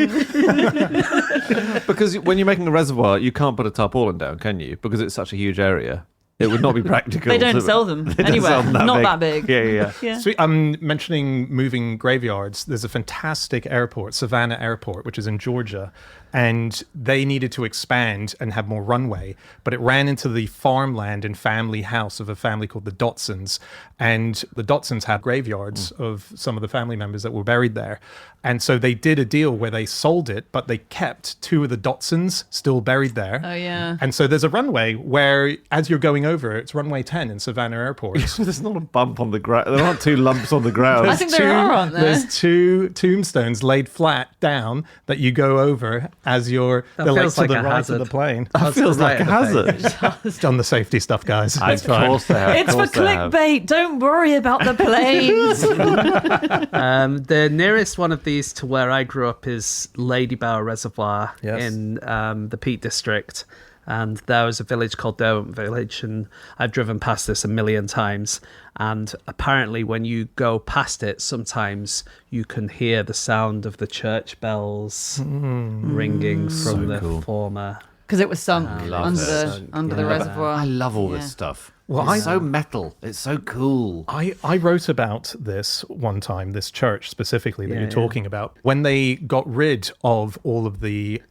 Because when you're making a reservoir, you can't put a tarpaulin down, can you? Because it's such a huge area. It would not be practical. They don't sell them They don't anywhere. sell them Not that big. Yeah. Yeah. Sweet. I'm mentioning moving graveyards. There's a fantastic airport, Savannah Airport, which is in Georgia, and they needed to expand and have more runway, but it ran into the farmland and family house of a family called the Dotsons, and the Dotsons had graveyards of some of the family members that were buried there. And so they did a deal where they sold it, but they kept two of the Dotsons still buried there. Oh, yeah. And so there's a runway where, as you're going over, it's runway 10 in Savannah Airport. There's not a bump on the ground. There aren't two lumps on the ground. I think there are, aren't there? There's two tombstones laid flat down that you go over as you're they're like feels to like the a right hazard. of the plane. That feels like a hazard. It's done the safety stuff, guys. Of course they have. It's for clickbait. Don't worry about the planes. The nearest one of these to where I grew up is Ladybower Reservoir Yes. in the Peak District. And there was a village called Derwent Village, and I've driven past this a million times. And apparently when you go past it, sometimes you can hear the sound of the church bells ringing from the cool. former. Because it was sunk love under it. the reservoir. I love all this Yeah. stuff. Well, It's so metal. It's so cool. I wrote about this one time, this church specifically that Yeah, you're yeah. talking about. When they got rid of all of the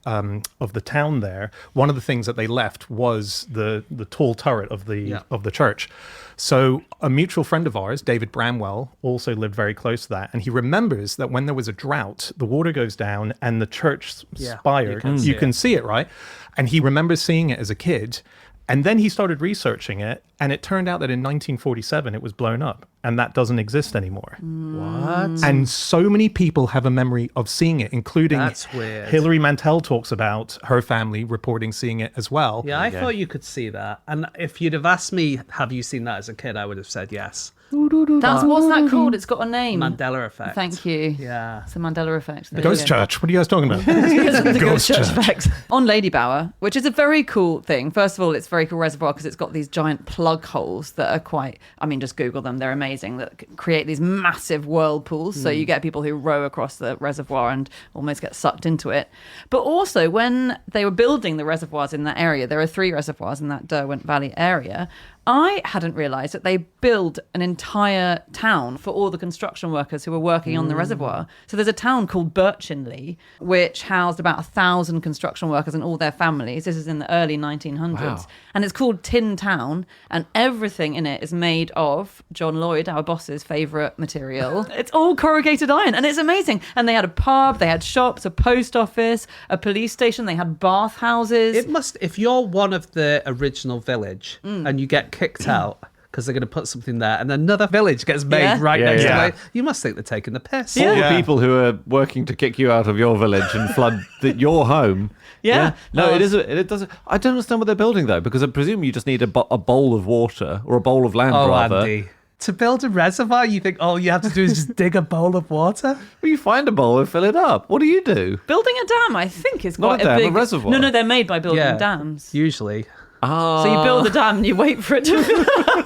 town there, one of the things that they left was the tall turret of the church. So a mutual friend of ours, David Bramwell, also lived very close to that, and he remembers that when there was a drought, the water goes down and the church spire, you can see it, right? And he remembers seeing it as a kid. And then he started researching it, and it turned out that in 1947 it was blown up, and that doesn't exist anymore. What? And so many people have a memory of seeing it, including That's weird. Hilary Mantel talks about her family reporting seeing it as well. Yeah, I thought you could see that. And if you'd have asked me, have you seen that as a kid, I would have said yes. What's that called? It's got a name. Mandela effect. Thank you. Yeah. It's the Mandela effect. There Ghost you go. Church. What are you guys talking about? The Ghost ghost church church. effect. On Ladybower, which is a very cool thing. First of all, it's a very cool reservoir because it's got these giant plug holes that are quite, just Google them, they're amazing, that create these massive whirlpools. So you get people who row across the reservoir and almost get sucked into it. But also, when they were building the reservoirs in that area, there are 3 reservoirs in that Derwent Valley area, I hadn't realised that they build an entire town for all the construction workers who were working on the reservoir. So there's a town called Leying, which housed about 1,000 construction workers and all their families. This is in the early 1900s. Wow. And it's called Tin Town, and everything in it is made of John Lloyd, our boss's favourite material. It's all corrugated iron, and it's amazing. And they had a pub, they had shops, a post office, a police station, they had bath houses. It must, if you're one of the original village and you get kicked out because they're going to put something there and another village gets made Yeah. right Yeah, next yeah. to it, you must think they're taking the piss. Yeah. All the Yeah. people who are working to kick you out of your village and flood your home. Yeah. No, Oh. it is. It doesn't. I don't understand what they're building though, because I presume you just need a bowl of water or a bowl of land, Oh, rather. Andy. To build a reservoir, you think all you have to do is just dig a bowl of water? Well, you find a bowl and fill it up. What do you do? Building a dam, I think, is Not quite a dam, a big reservoir. No, they're made by building Yeah. dams. Usually. So you build a dam and you wait for it to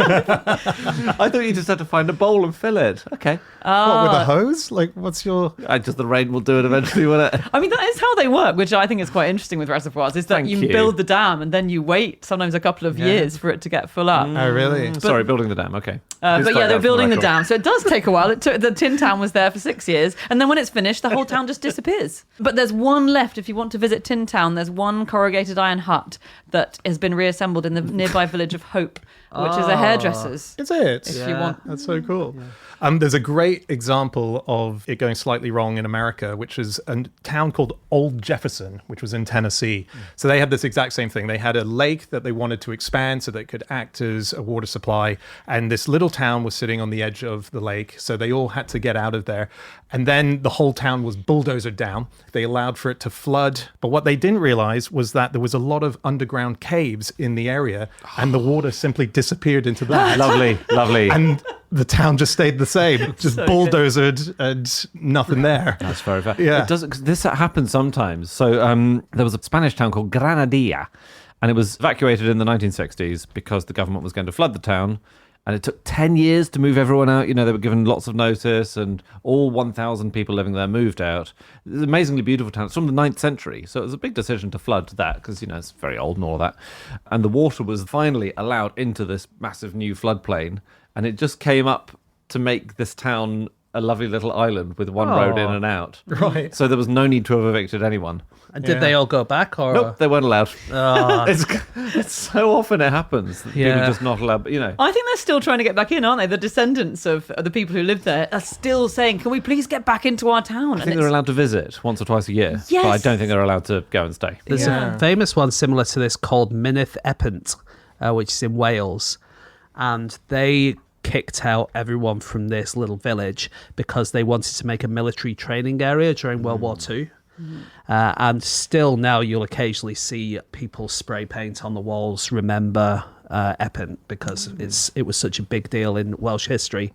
I thought you just had to find a bowl and fill it. Okay. What, with a hose? Like, what's your... Just the rain will do it eventually, won't it? I mean, that is how they work, which I think is quite interesting with reservoirs, is that Thank you you. build the dam and then you wait sometimes a couple of years for it to get full up. Oh, really? Sorry, building the dam. Okay. But yeah, they're building the dam, so it does take a while. The Tin Town was there for 6 years, and then when it's finished, the whole town just disappears. But there's one left. If you want to visit Tin Town, there's one corrugated iron hut that has been reassembled in the nearby village of Hope, which is a hairdresser's. Is it? If you want. That's so cool. There's a great example of it going slightly wrong in America, which is a town called Old Jefferson, which was in Tennessee. So they had this exact same thing. They had a lake that they wanted to expand so that it could act as a water supply. And this little town was sitting on the edge of the lake. So they all had to get out of there. And then the whole town was bulldozered down. They allowed for it to flood. But what they didn't realize was that there was a lot of underground caves in the area, and the water simply disappeared into that. Lovely, lovely. And the town just stayed the same, just So bulldozered and nothing there. That's very fair. Yeah. It does, 'cause this happens sometimes. So there was a Spanish town called Granadilla, and it was evacuated in the 1960s because the government was going to flood the town. And it took 10 years to move everyone out. You know, they were given lots of notice, and all 1,000 people living there moved out. It's an amazingly beautiful town. It's from the 9th century. So it was a big decision to flood that because, you know, it's very old and all that. And the water was finally allowed into this massive new floodplain. And it just came up to make this town a lovely little island with one road in and out. Right. So there was no need to have evicted anyone. And did they all go back? Or Nope, they weren't allowed. Oh, It's so often it happens that people Yeah. are just not allowed. But, you know, I think they're still trying to get back in, aren't they? The descendants of the people who lived there are still saying, can we please get back into our town? I think they're allowed to visit once or twice a year. Yes. But I don't think they're allowed to go and stay. there's Yeah. a famous one similar to this called Mynydd Epent, which is in Wales. And they kicked out everyone from this little village because they wanted to make a military training area during World War II. And still now you'll occasionally see people spray paint on the walls, remember Epent, because it was such a big deal in Welsh history.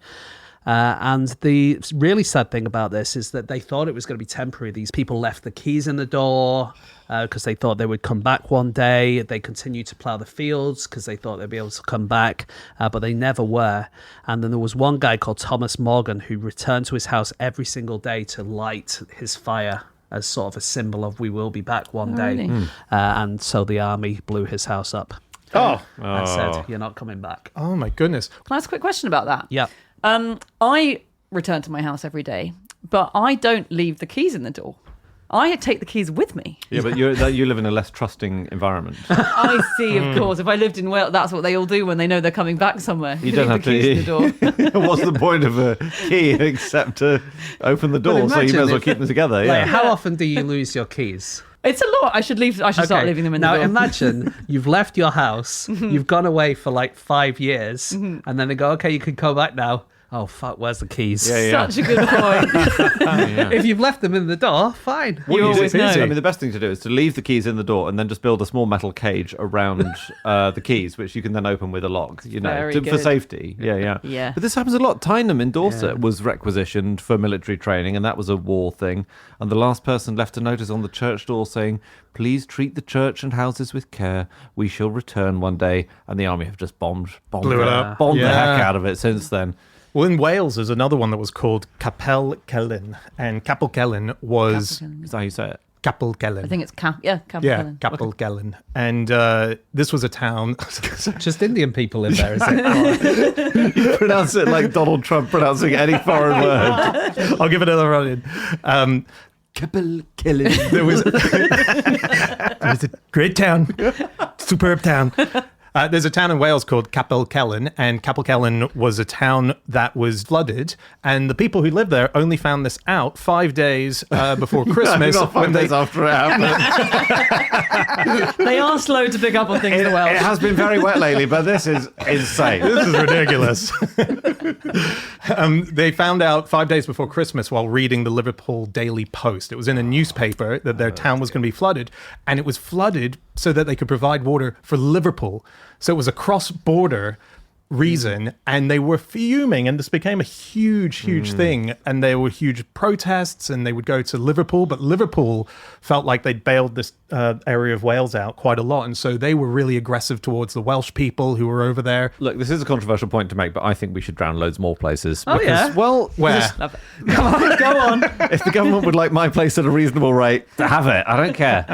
And the really sad thing about this is that they thought it was going to be temporary. These people left the keys in the door because they thought they would come back one day. They continued to plough the fields because they thought they'd be able to come back, but they never were. And then there was one guy called Thomas Morgan who returned to his house every single day to light his fire as sort of a symbol of we will be back one day. really? And so the army blew his house up Oh. and said, you're not coming back. Oh, my goodness. Can I ask a quick question about that? Yeah. I return to my house every day, but I don't leave the keys in the door. I take the keys with me. Yeah, but you live in a less trusting environment. I see, of course. If I lived in Wales, that's what they all do when they know they're coming back somewhere. You don't have leave the keys in the door. What's the point of a key except to open the door? Well, So you may imagine as well if- keep them together. Like, Yeah. how often do you lose your keys? It's a lot. I should start Okay. leaving them in the now door. imagine you've left your house, you've gone away for like 5 years, and then they go, okay, you can go back now. Oh, fuck, where's the keys? Yeah. Such a good point. If you've left them in the door, fine. What You do always do? know. I mean, the best thing to do is to leave the keys in the door and then just build a small metal cage around the keys, which you can then open with a lock. You know, Very for good. safety. Yeah. Yeah. But this happens a lot. Tyneham in Dorset was requisitioned for military training, and that was a war thing. And the last person left a notice on the church door saying, "Please treat the church and houses with care. We shall return one day." And the army have just bombed Blew it up. bombed the Yeah. heck out of it since then. Well, in Wales, there's another one that was called Capel Celyn. And Capel Celyn was... Is that how you say it? Capelkellen. I think it's Yeah, Capelkellen. Capelkellen. And this was a town. Just Indian people live there, is it? You pronounce it like Donald Trump pronouncing any foreign word. I'll give it another run in. Capelkellen. There was a great town, superb town. There's a town in Wales called Capelkellen, and Capelkellen was a town that was flooded, and the people who lived there only found this out 5 days before Christmas. Not 5 days after it happened. They are slow to pick up on things in the It Welsh. has been very wet lately, but this is insane. This is ridiculous. They found out 5 days before Christmas while reading the Liverpool Daily Post. It was in a newspaper that their town was going to be flooded, and it was flooded so that they could provide water for Liverpool. So it was a cross-border reason, and they were fuming, and this became a huge thing, and there were huge protests, and they would go to Liverpool, but Liverpool felt like they'd bailed this area of Wales out quite a lot, and so they were really aggressive towards the Welsh people who were over there. Look, this is a controversial point to make, but I think we should drown loads more places. Oh, yeah? Well, Where? Love it. Come on, go on. if the government would like my place at a reasonable rate, have it. I don't care.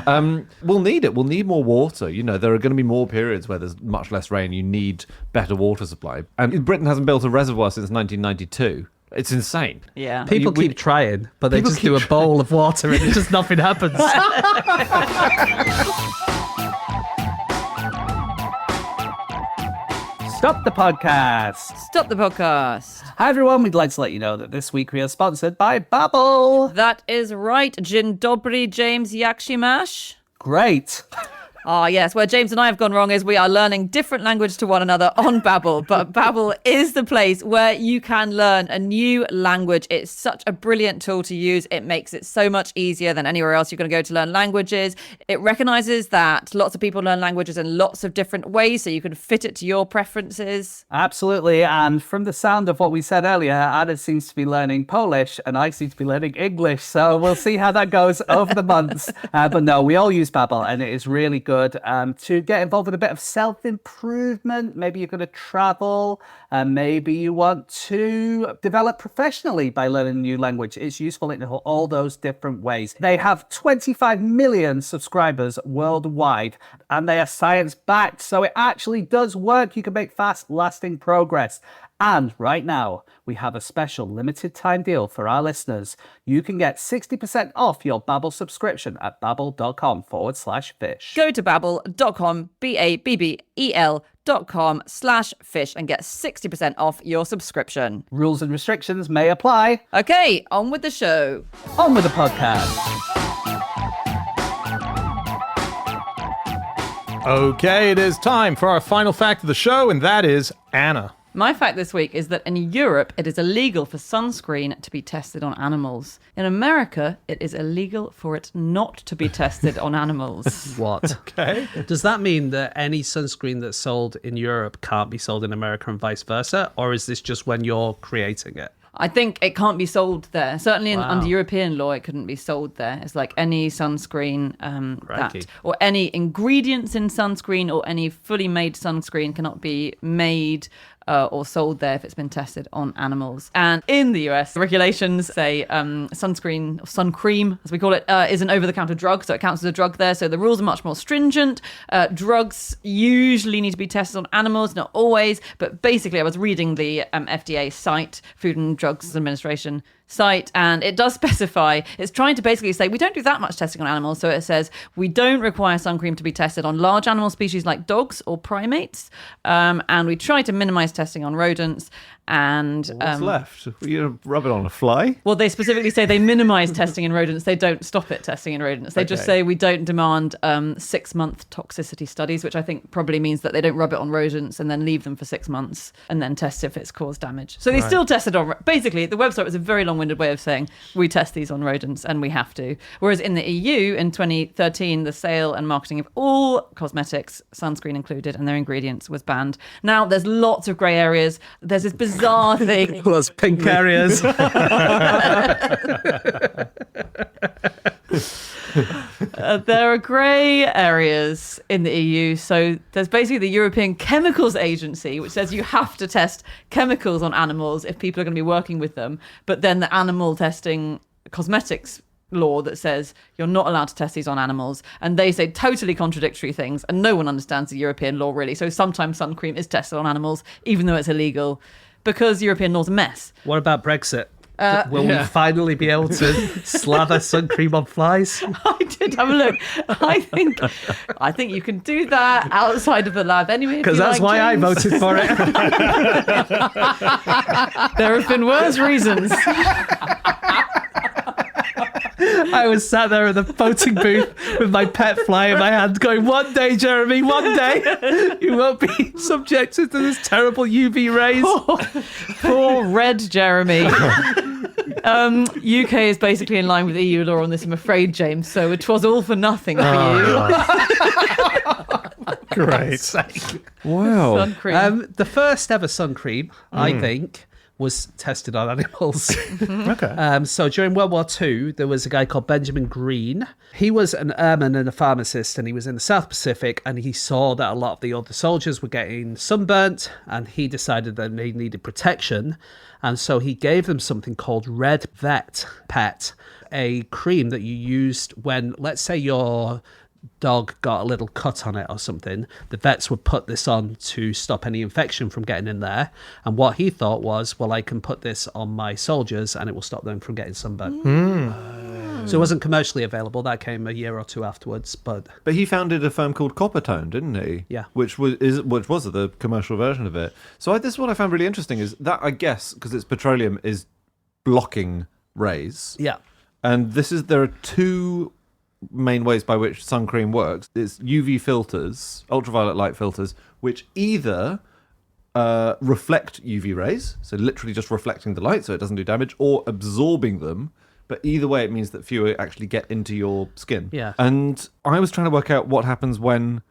We'll need it. We'll need more water. You know, there are going to be more periods where there's much less rain. You need better water supply. And Britain hasn't built a reservoir since 1992. It's insane. Yeah. People keep trying, but they just do a bowl of water and just nothing happens. Stop the podcast. Stop the podcast. Hi, everyone. We'd like to let you know that this week we are sponsored by Babbel. That is right. Dzień dobry, James Yakshimash. Great. Ah, yes. Where James and I have gone wrong is we are learning different language to one another on Babbel. But Babbel is the place where you can learn a new language. It's such a brilliant tool to use. It makes it so much easier than anywhere else you're going to go to learn languages. It recognizes that lots of people learn languages in lots of different ways, so you can fit it to your preferences. Absolutely. And from the sound of what we said earlier, Anna seems to be learning Polish and I seem to be learning English. So we'll see how that goes over the months. But no, we all use Babbel and it is really good to get involved in a bit of self-improvement. Maybe you're going to travel and maybe you want to develop professionally by learning a new language. It's useful in all those different ways. They have 25 million subscribers worldwide and they are science-backed, so it actually does work. You can make fast-lasting progress. And right now, we have a special limited time deal for our listeners. You can get 60% off your Babbel subscription at babbel.com/fish. Go to babbel.com, babbel.com/fish and get 60% off your subscription. Rules and restrictions may apply. Okay, on with the show. On with the podcast. Okay, it is time for our final fact of the show, and that is Anna. My fact this week is that in Europe, it is illegal for sunscreen to be tested on animals. In America, it is illegal for it not to be tested on animals. What? Okay. Does that mean that any sunscreen that's sold in Europe can't be sold in America and vice versa? Or is this just when you're creating it? I think it can't be sold there. Certainly Wow. under European law, it couldn't be sold there. It's like any sunscreen Crikey. or any ingredients in sunscreen or any fully made sunscreen cannot be made or sold there if it's been tested on animals. And in the US, the regulations say sunscreen, or sun cream, as we call it, is an over-the-counter drug, so it counts as a drug there. So the rules are much more stringent. Drugs usually need to be tested on animals, not always, but basically I was reading the FDA site, Food and Drugs Administration site, and it does specify, it's trying to basically say we don't do that much testing on animals. So it says we don't require sun cream to be tested on large animal species like dogs or primates, and we try to minimize testing on rodents. And What's left? You rub it on a fly? well, they specifically say they minimize testing in rodents. They don't stop it testing in rodents. They just say we don't demand 6-month toxicity studies, which I think probably means that they don't rub it on rodents and then leave them for 6 months and then test if it's caused damage. So they still test it on, basically the website was a very long-winded way of saying we test these on rodents and we have to. Whereas in the EU in 2013, the sale and marketing of all cosmetics, sunscreen included, and their ingredients was banned. Now there's lots of grey areas. There's this bizarre thing. Those pink areas. There are grey areas in the EU. So there's basically the European Chemicals Agency, which says you have to test chemicals on animals if people are going to be working with them. But then the animal testing cosmetics law that says you're not allowed to test these on animals, and they say totally contradictory things, and no one understands the European law really. So sometimes sun cream is tested on animals, even though it's illegal, because European law's a mess. What about Brexit? Will we finally be able to slather sun cream on flies? I did have a look. I think you can do that outside of the lab anyway. Because that's why I voted for it. There have been worse reasons. I was sat there in the voting booth with my pet fly in my hand going, one day, Jeremy, one day, you won't be subjected to this terrible UV rays. Poor red Jeremy. UK is basically in line with EU law on this, I'm afraid, James. So it was all for nothing for you. Great. Wow. Sun cream. The first ever sun cream, I think, was tested on animals. Okay. So during World War II, there was a guy called Benjamin Green. He was an airman and a pharmacist, and he was in the South Pacific, and he saw that a lot of the other soldiers were getting sunburnt, and he decided that they needed protection. And so he gave them something called Red Vet Pet, a cream that you used when, let's say, your dog got a little cut on it or something. The vets would put this on to stop any infection from getting in there. And what he thought was, well, I can put this on my soldiers and it will stop them from getting sunburn. So it wasn't commercially available. That came a year or two afterwards. But he founded a firm called Coppertone, didn't he? Yeah. Which was the commercial version of it. So this is what I found really interesting is that, I guess, because it's petroleum, is blocking rays. yeah. And there are two main ways by which sun cream works. It's UV filters, ultraviolet light filters, which either reflect UV rays, so literally just reflecting the light so it doesn't do damage, or absorbing them. But either way, it means that fewer actually get into your skin. Yeah. And I was trying to work out what happens when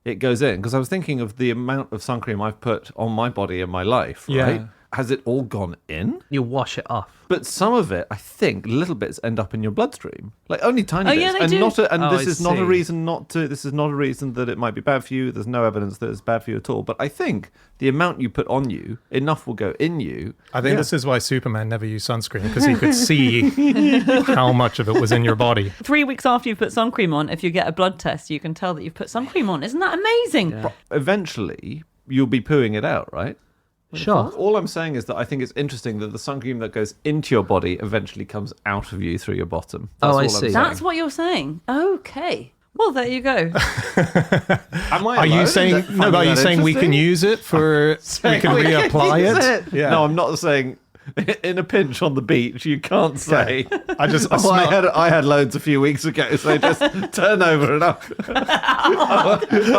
it goes in, because I was thinking of the amount of sun cream I've put on my body in my life, right? Yeah. Has it all gone in? You wash it off. But some of it, I think, little bits end up in your bloodstream, like only tiny bits. yeah, they and do. Not a, and Oh, this I is not see. a reason not to. This is not a reason that it might be bad for you. There's no evidence that it's bad for you at all. But I think the amount you put on you, enough will go in you. I think this is why Superman never used sunscreen, because he could see how much of it was in your body. 3 weeks after you've put sun cream on, if you get a blood test, you can tell that you've put sun cream on. Isn't that amazing? Yeah. Eventually, you'll be pooing it out, right? Sure. All I'm saying is that I think it's interesting that the sun cream that goes into your body eventually comes out of you through your bottom. That's Oh, I all I'm see. saying. That's what you're saying. Okay. Well, there you go. Am I Are you alone saying in finding are you that saying we can interesting? use it for we can We reapply use it? Yeah. No, I'm not saying in a pinch on the beach. You can't say. I just I Oh, smell, I had loads a few weeks ago, so just turn over and I'll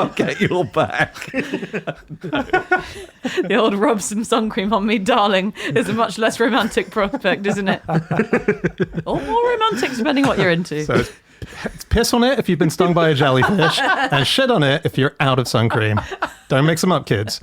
get your back. The old rub some sun cream on me, darling, is a much less romantic prospect, isn't it? Or more romantic, depending what you're into. so it's piss on it if you've been stung by a jellyfish, and shit on it if you're out of sun cream. Don't mix them up, kids.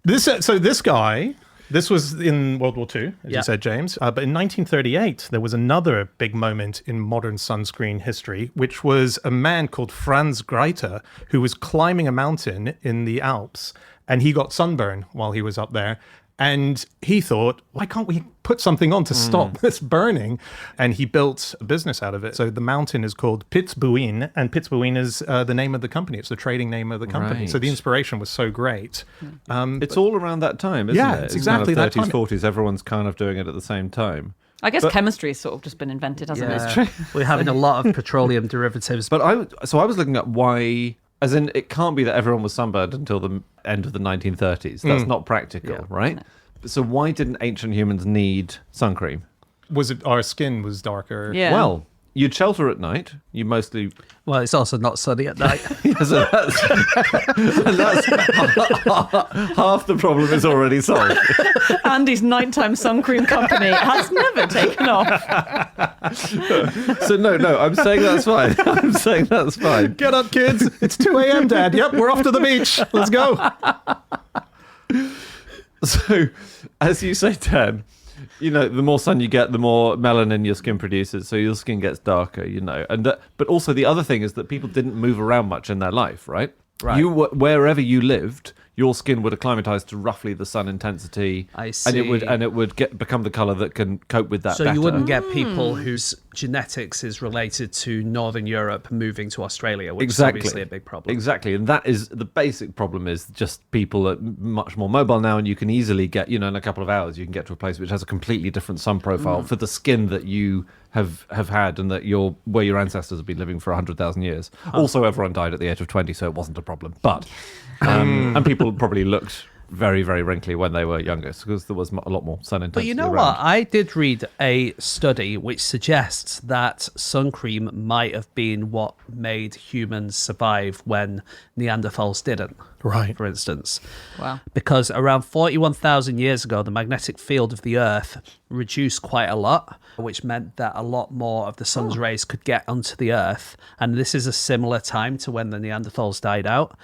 This guy. This was in World War II, as you said, James. But in 1938, there was another big moment in modern sunscreen history, which was a man called Franz Greiter, who was climbing a mountain in the Alps, and he got sunburn while he was up there. And he thought, why can't we put something on to stop this burning? And he built a business out of it. So the mountain is called Pitzbuin, and Pitzbuin is the name of the company. It's the trading name of the company. So the Right. inspiration was so great. It's all around that time, isn't Yeah, it? it's exactly kind that of 30s, time. 40s. Everyone's kind of doing it at the same time. I guess chemistry's sort of just been invented, hasn't it? Yeah. We're having a lot of petroleum derivatives. But I was looking at why, as in, it can't be that everyone was sunburned until the end of the 1930s. That's not practical, right? So why didn't ancient humans need sun cream? Was it our skin was darker? Yeah. Well, you'd shelter at night. You mostly... Well, it's also not sunny at night. So that's half the problem is already solved. Andy's nighttime sun cream company has never taken off. So no, I'm saying that's fine. I'm saying that's fine. Get up, kids. It's 2 a.m., Dad. Yep, we're off to the beach. Let's go. So, as you say, Dan, the more sun you get, the more melanin your skin produces, so your skin gets darker, And but also the other thing is that people didn't move around much in their life, right? Right. Wherever you lived, your skin would acclimatize to roughly the sun intensity. I And it would see. become the color that can cope with that So better. you wouldn't get people whose genetics is related to Northern Europe moving to Australia, which Exactly. is obviously a big problem. Exactly, and that is the basic problem. Is just people are much more mobile now, and you can easily get, in a couple of hours, you can get to a place which has a completely different sun profile for the skin that you have had, and that where your ancestors have been living for 100,000 years. Also, everyone died at the age of 20, so it wasn't a problem. But and people probably looked very, very wrinkly when they were younger because there was a lot more sun intensity. But you know around. what? I did read a study which suggests that sun cream might have been what made humans survive when Neanderthals didn't. Right. For instance. Wow. Because around 41,000 years ago, the magnetic field of the Earth reduced quite a lot, which meant that a lot more of the sun's rays could get onto the Earth. And this is a similar time to when the Neanderthals died out.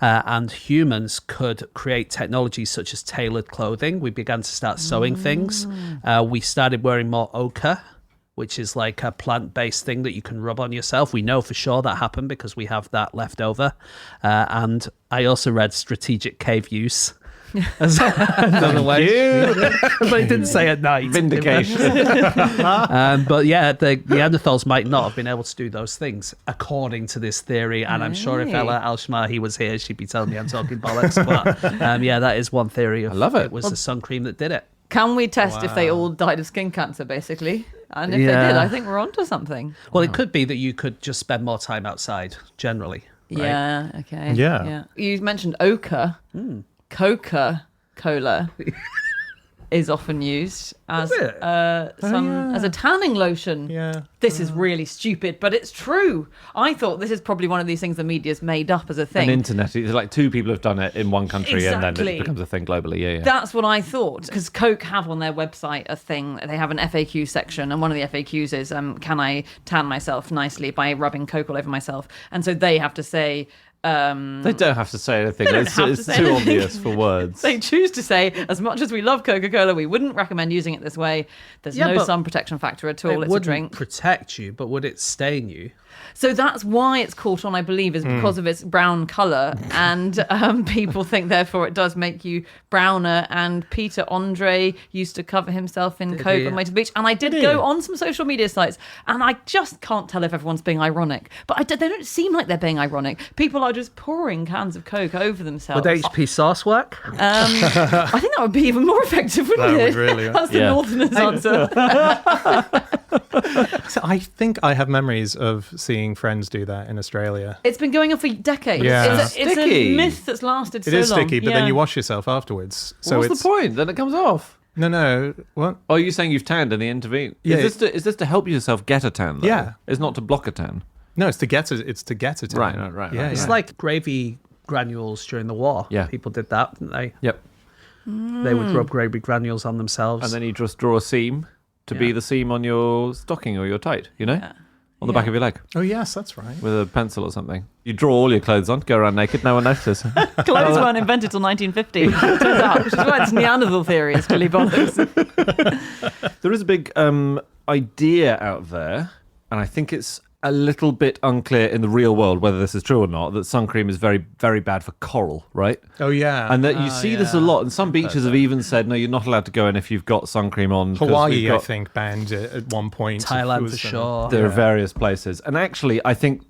And humans could create technologies such as tailored clothing. We began to start sewing things. We started wearing more ochre, which is like a plant-based thing that you can rub on yourself. We know for sure that happened because we have that left over. And I also read strategic cave use as another way. But it didn't say at night. Vindication. But yeah, the Neanderthals might not have been able to do those things according to this theory. And I'm sure if Ella Al-Shmahi was here, she'd be telling me I'm talking bollocks. But yeah, that is one theory. I love it. It was the sun cream that did it. Can we test if they all died of skin cancer, basically? And if they Yeah. did, I think we're onto something. Well, it could be that you could just spend more time outside, generally. Right? Yeah, okay. Yeah. You mentioned ochre. Coca-Cola is often used as it? as a tanning lotion. Yeah. This is really stupid, but it's true. I thought this is probably one of these things the media's made up as a thing. And internet, it's like two people have done it in one country and then Exactly. it becomes a thing globally. Yeah. That's what I thought, because Coke have on their website a thing. They have an FAQ section, and one of the FAQs is, can I tan myself nicely by rubbing Coke all over myself? And so they have to say, They don't have to say anything. don't It's have to it's say too anything. obvious for words. they choose to say, as much as we love Coca-Cola, we wouldn't recommend using it this way. There's Yeah, no but sun protection factor at all. It It's a wouldn't drink. protect you, but would it stain you? So that's why it's caught on, I believe, is because of its brown colour. And people think, therefore, it does make you browner. And Peter Andre used to cover himself in Coke he? on the way to the beach. And I did go on some social media sites, and I just can't tell if everyone's being ironic. But they don't seem like they're being ironic. People are just pouring cans of Coke over themselves. Would HP sauce work? I think that would be even more effective, wouldn't That it? would really, That's the Yeah. Northerners' answer. So I think I have memories of seeing friends do that in Australia. It's been going on for decades. Yeah. It's a Sticky. myth that's lasted It so is long. sticky, but Yeah. then you wash yourself afterwards. So What's it's the point? Then it comes off. no. What? Oh, you're saying you've tanned and they intervene? Yeah. Is this to help yourself get a tan? Though? Yeah. It's not to block a tan. No, it's to get it. It's to get it. Right. Yeah, It's yeah. like gravy granules during the war. Yeah. People did that, didn't they? Yep. They would rub gravy granules on themselves. And then you just draw a seam to be Yeah. the seam on your stocking or your tight, on the back of your leg Oh yes, that's right. with a pencil or something. You draw all your clothes on, go around naked, no one notices. Clothes weren't invented till 1950, turns out, which is why it's Neanderthal theory is clearly bollocks. There is a big idea out there, and I think it's a little bit unclear in the real world whether this is true or not, that sun cream is very, very bad for coral, right? Oh yeah. And that you see this a lot, and some beaches have even said, no, you're not allowed to go in if you've got sun cream on. 'cause Hawaii, we've got- I think, banned it at one point. It Thailand was, for sure. There are various places. And actually, I think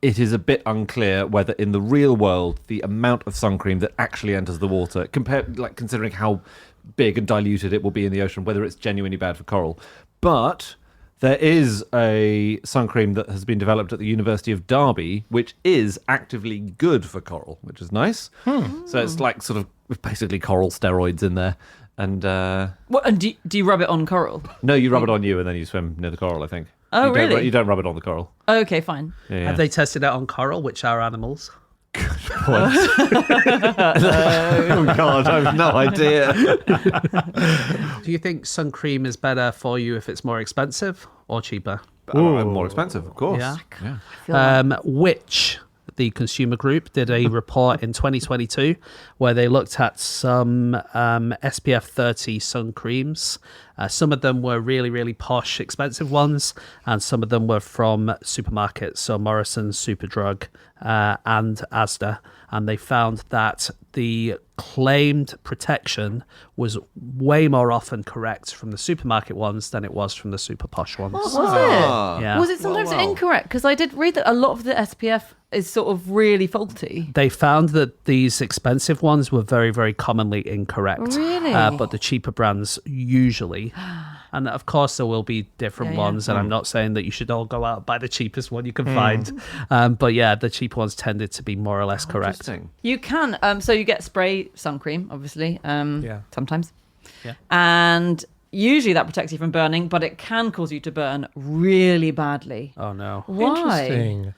it is a bit unclear whether in the real world the amount of sun cream that actually enters the water, considering how big and diluted it will be in the ocean, whether it's genuinely bad for coral. But there is a sun cream that has been developed at the University of Derby, which is actively good for coral, which is nice. So it's like sort of basically coral steroids in there. And What, and do you rub it on coral? no, you rub it on you and then you swim near the coral, I think. Oh, You don't really? you don't rub it on the coral. Oh, okay, fine. Yeah. Have they tested it on coral, which are animals? Oh, God, I have no idea. Do you think sun cream is better for you if it's more expensive or cheaper? More expensive, of course. Yeah. Yeah. Which the consumer group, did a report in 2022 where they looked at some SPF 30 sun creams. Some of them were really, really posh, expensive ones, and some of them were from supermarkets, so Morrison's, Superdrug, and Asda. And they found that the claimed protection was way more often correct from the supermarket ones than it was from the super posh ones. What was it? Yeah. Was it sometimes incorrect? Because I did read that a lot of the SPF is sort of really faulty. They found that these expensive ones were very, very commonly incorrect. Really? But the cheaper brands usually. And of course, there will be different ones. And I'm not saying that you should all go out and buy the cheapest one you can find. But yeah, the cheap ones tended to be more or less correct. You can. So you get spray sun cream, obviously. Sometimes. Yeah. And usually that protects you from burning, but it can cause you to burn really badly. Oh, no. Why? Interesting.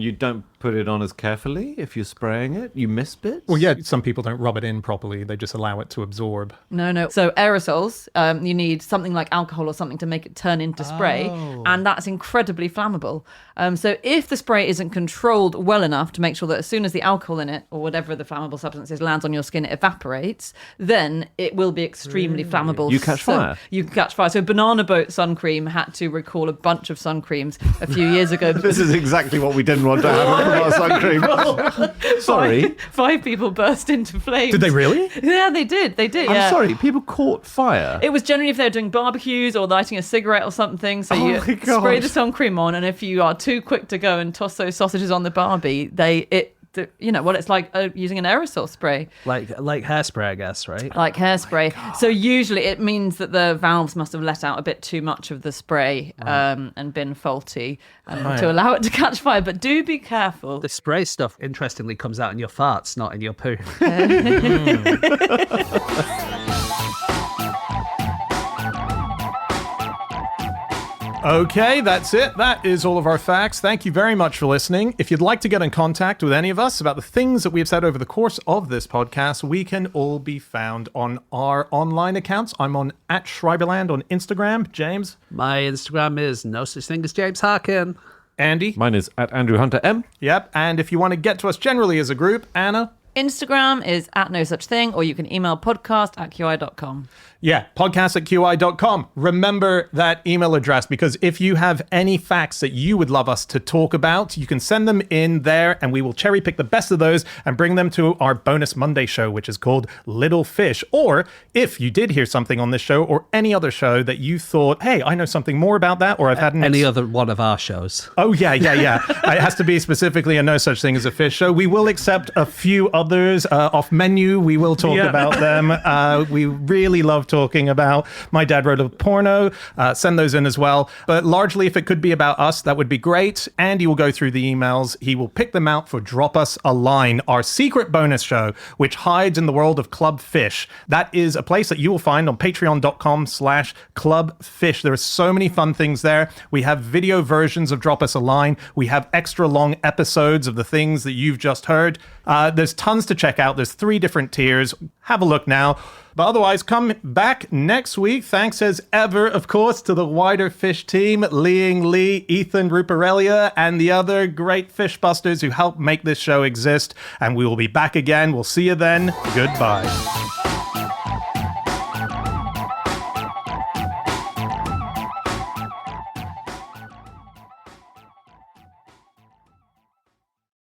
You don't put it on as carefully if you're spraying it. You miss bits. Well, yeah, some people don't rub it in properly. They just allow it to absorb. No. So aerosols, you need something like alcohol or something to make it turn into spray, and that's incredibly flammable. So if the spray isn't controlled well enough to make sure that as soon as the alcohol in it or whatever the flammable substance is lands on your skin, it evaporates, then it will be extremely flammable. You catch fire. You can catch fire. So Banana Boat sun cream had to recall a bunch of sun creams a few years ago. This is exactly what we didn't want to have from our sun cream. Sorry. Five people burst into flames. Did they really? Yeah, they did. Yeah. I'm sorry. People caught fire. It was generally if they were doing barbecues or lighting a cigarette or something. So Oh you my God. spray the sun cream on, and if you are too quick to go and toss those sausages on the barbie, you know what it's like using an aerosol spray, Like hairspray, I guess, right? like hairspray. So usually it means that the valves must have let out a bit too much of the spray and been faulty to allow it to catch fire. But do be careful. The spray stuff, interestingly, comes out in your farts, not in your poo. Okay, that's it. That is all of our facts. Thank you very much for listening. If you'd like to get in contact with any of us about the things that we have said over the course of this podcast, we can all be found on our online accounts. I'm on @Schreiberland on Instagram. James? My Instagram is no such thing as James Harkin. Andy? Mine is @AndrewHunterM. Yep. And if you want to get to us generally as a group, Anna? Instagram is @NoSuchThing, or you can email podcast@qi.com. Yeah, podcast@qi.com. Remember that email address, because if you have any facts that you would love us to talk about, you can send them in there and we will cherry pick the best of those and bring them to our bonus Monday show, which is called Little Fish. Or if you did hear something on this show or any other show that you thought, hey, I know something more about that, or I've had Any other one of our shows. Oh, yeah. It has to be specifically a No Such Thing as a Fish show. We will accept a few others off menu. We will talk about them. We really love talking about My Dad Wrote a Porno. Send those in as well. But largely, if it could be about us, that would be great. Andy will go through the emails. He will pick them out for Drop Us a Line, our secret bonus show, which hides in the world of Club Fish. That is a place that you will find on patreon.com/clubfish. There are so many fun things there. We have video versions of Drop Us a Line. We have extra long episodes of the things that you've just heard. There's tons to check out. There's 3 different tiers. Have a look now. But otherwise, come back next week. Thanks as ever, of course, to the wider fish team, Leying Lee, Ethan, Ruparelia, and the other great fish busters who help make this show exist. And we will be back again. We'll see you then. Goodbye.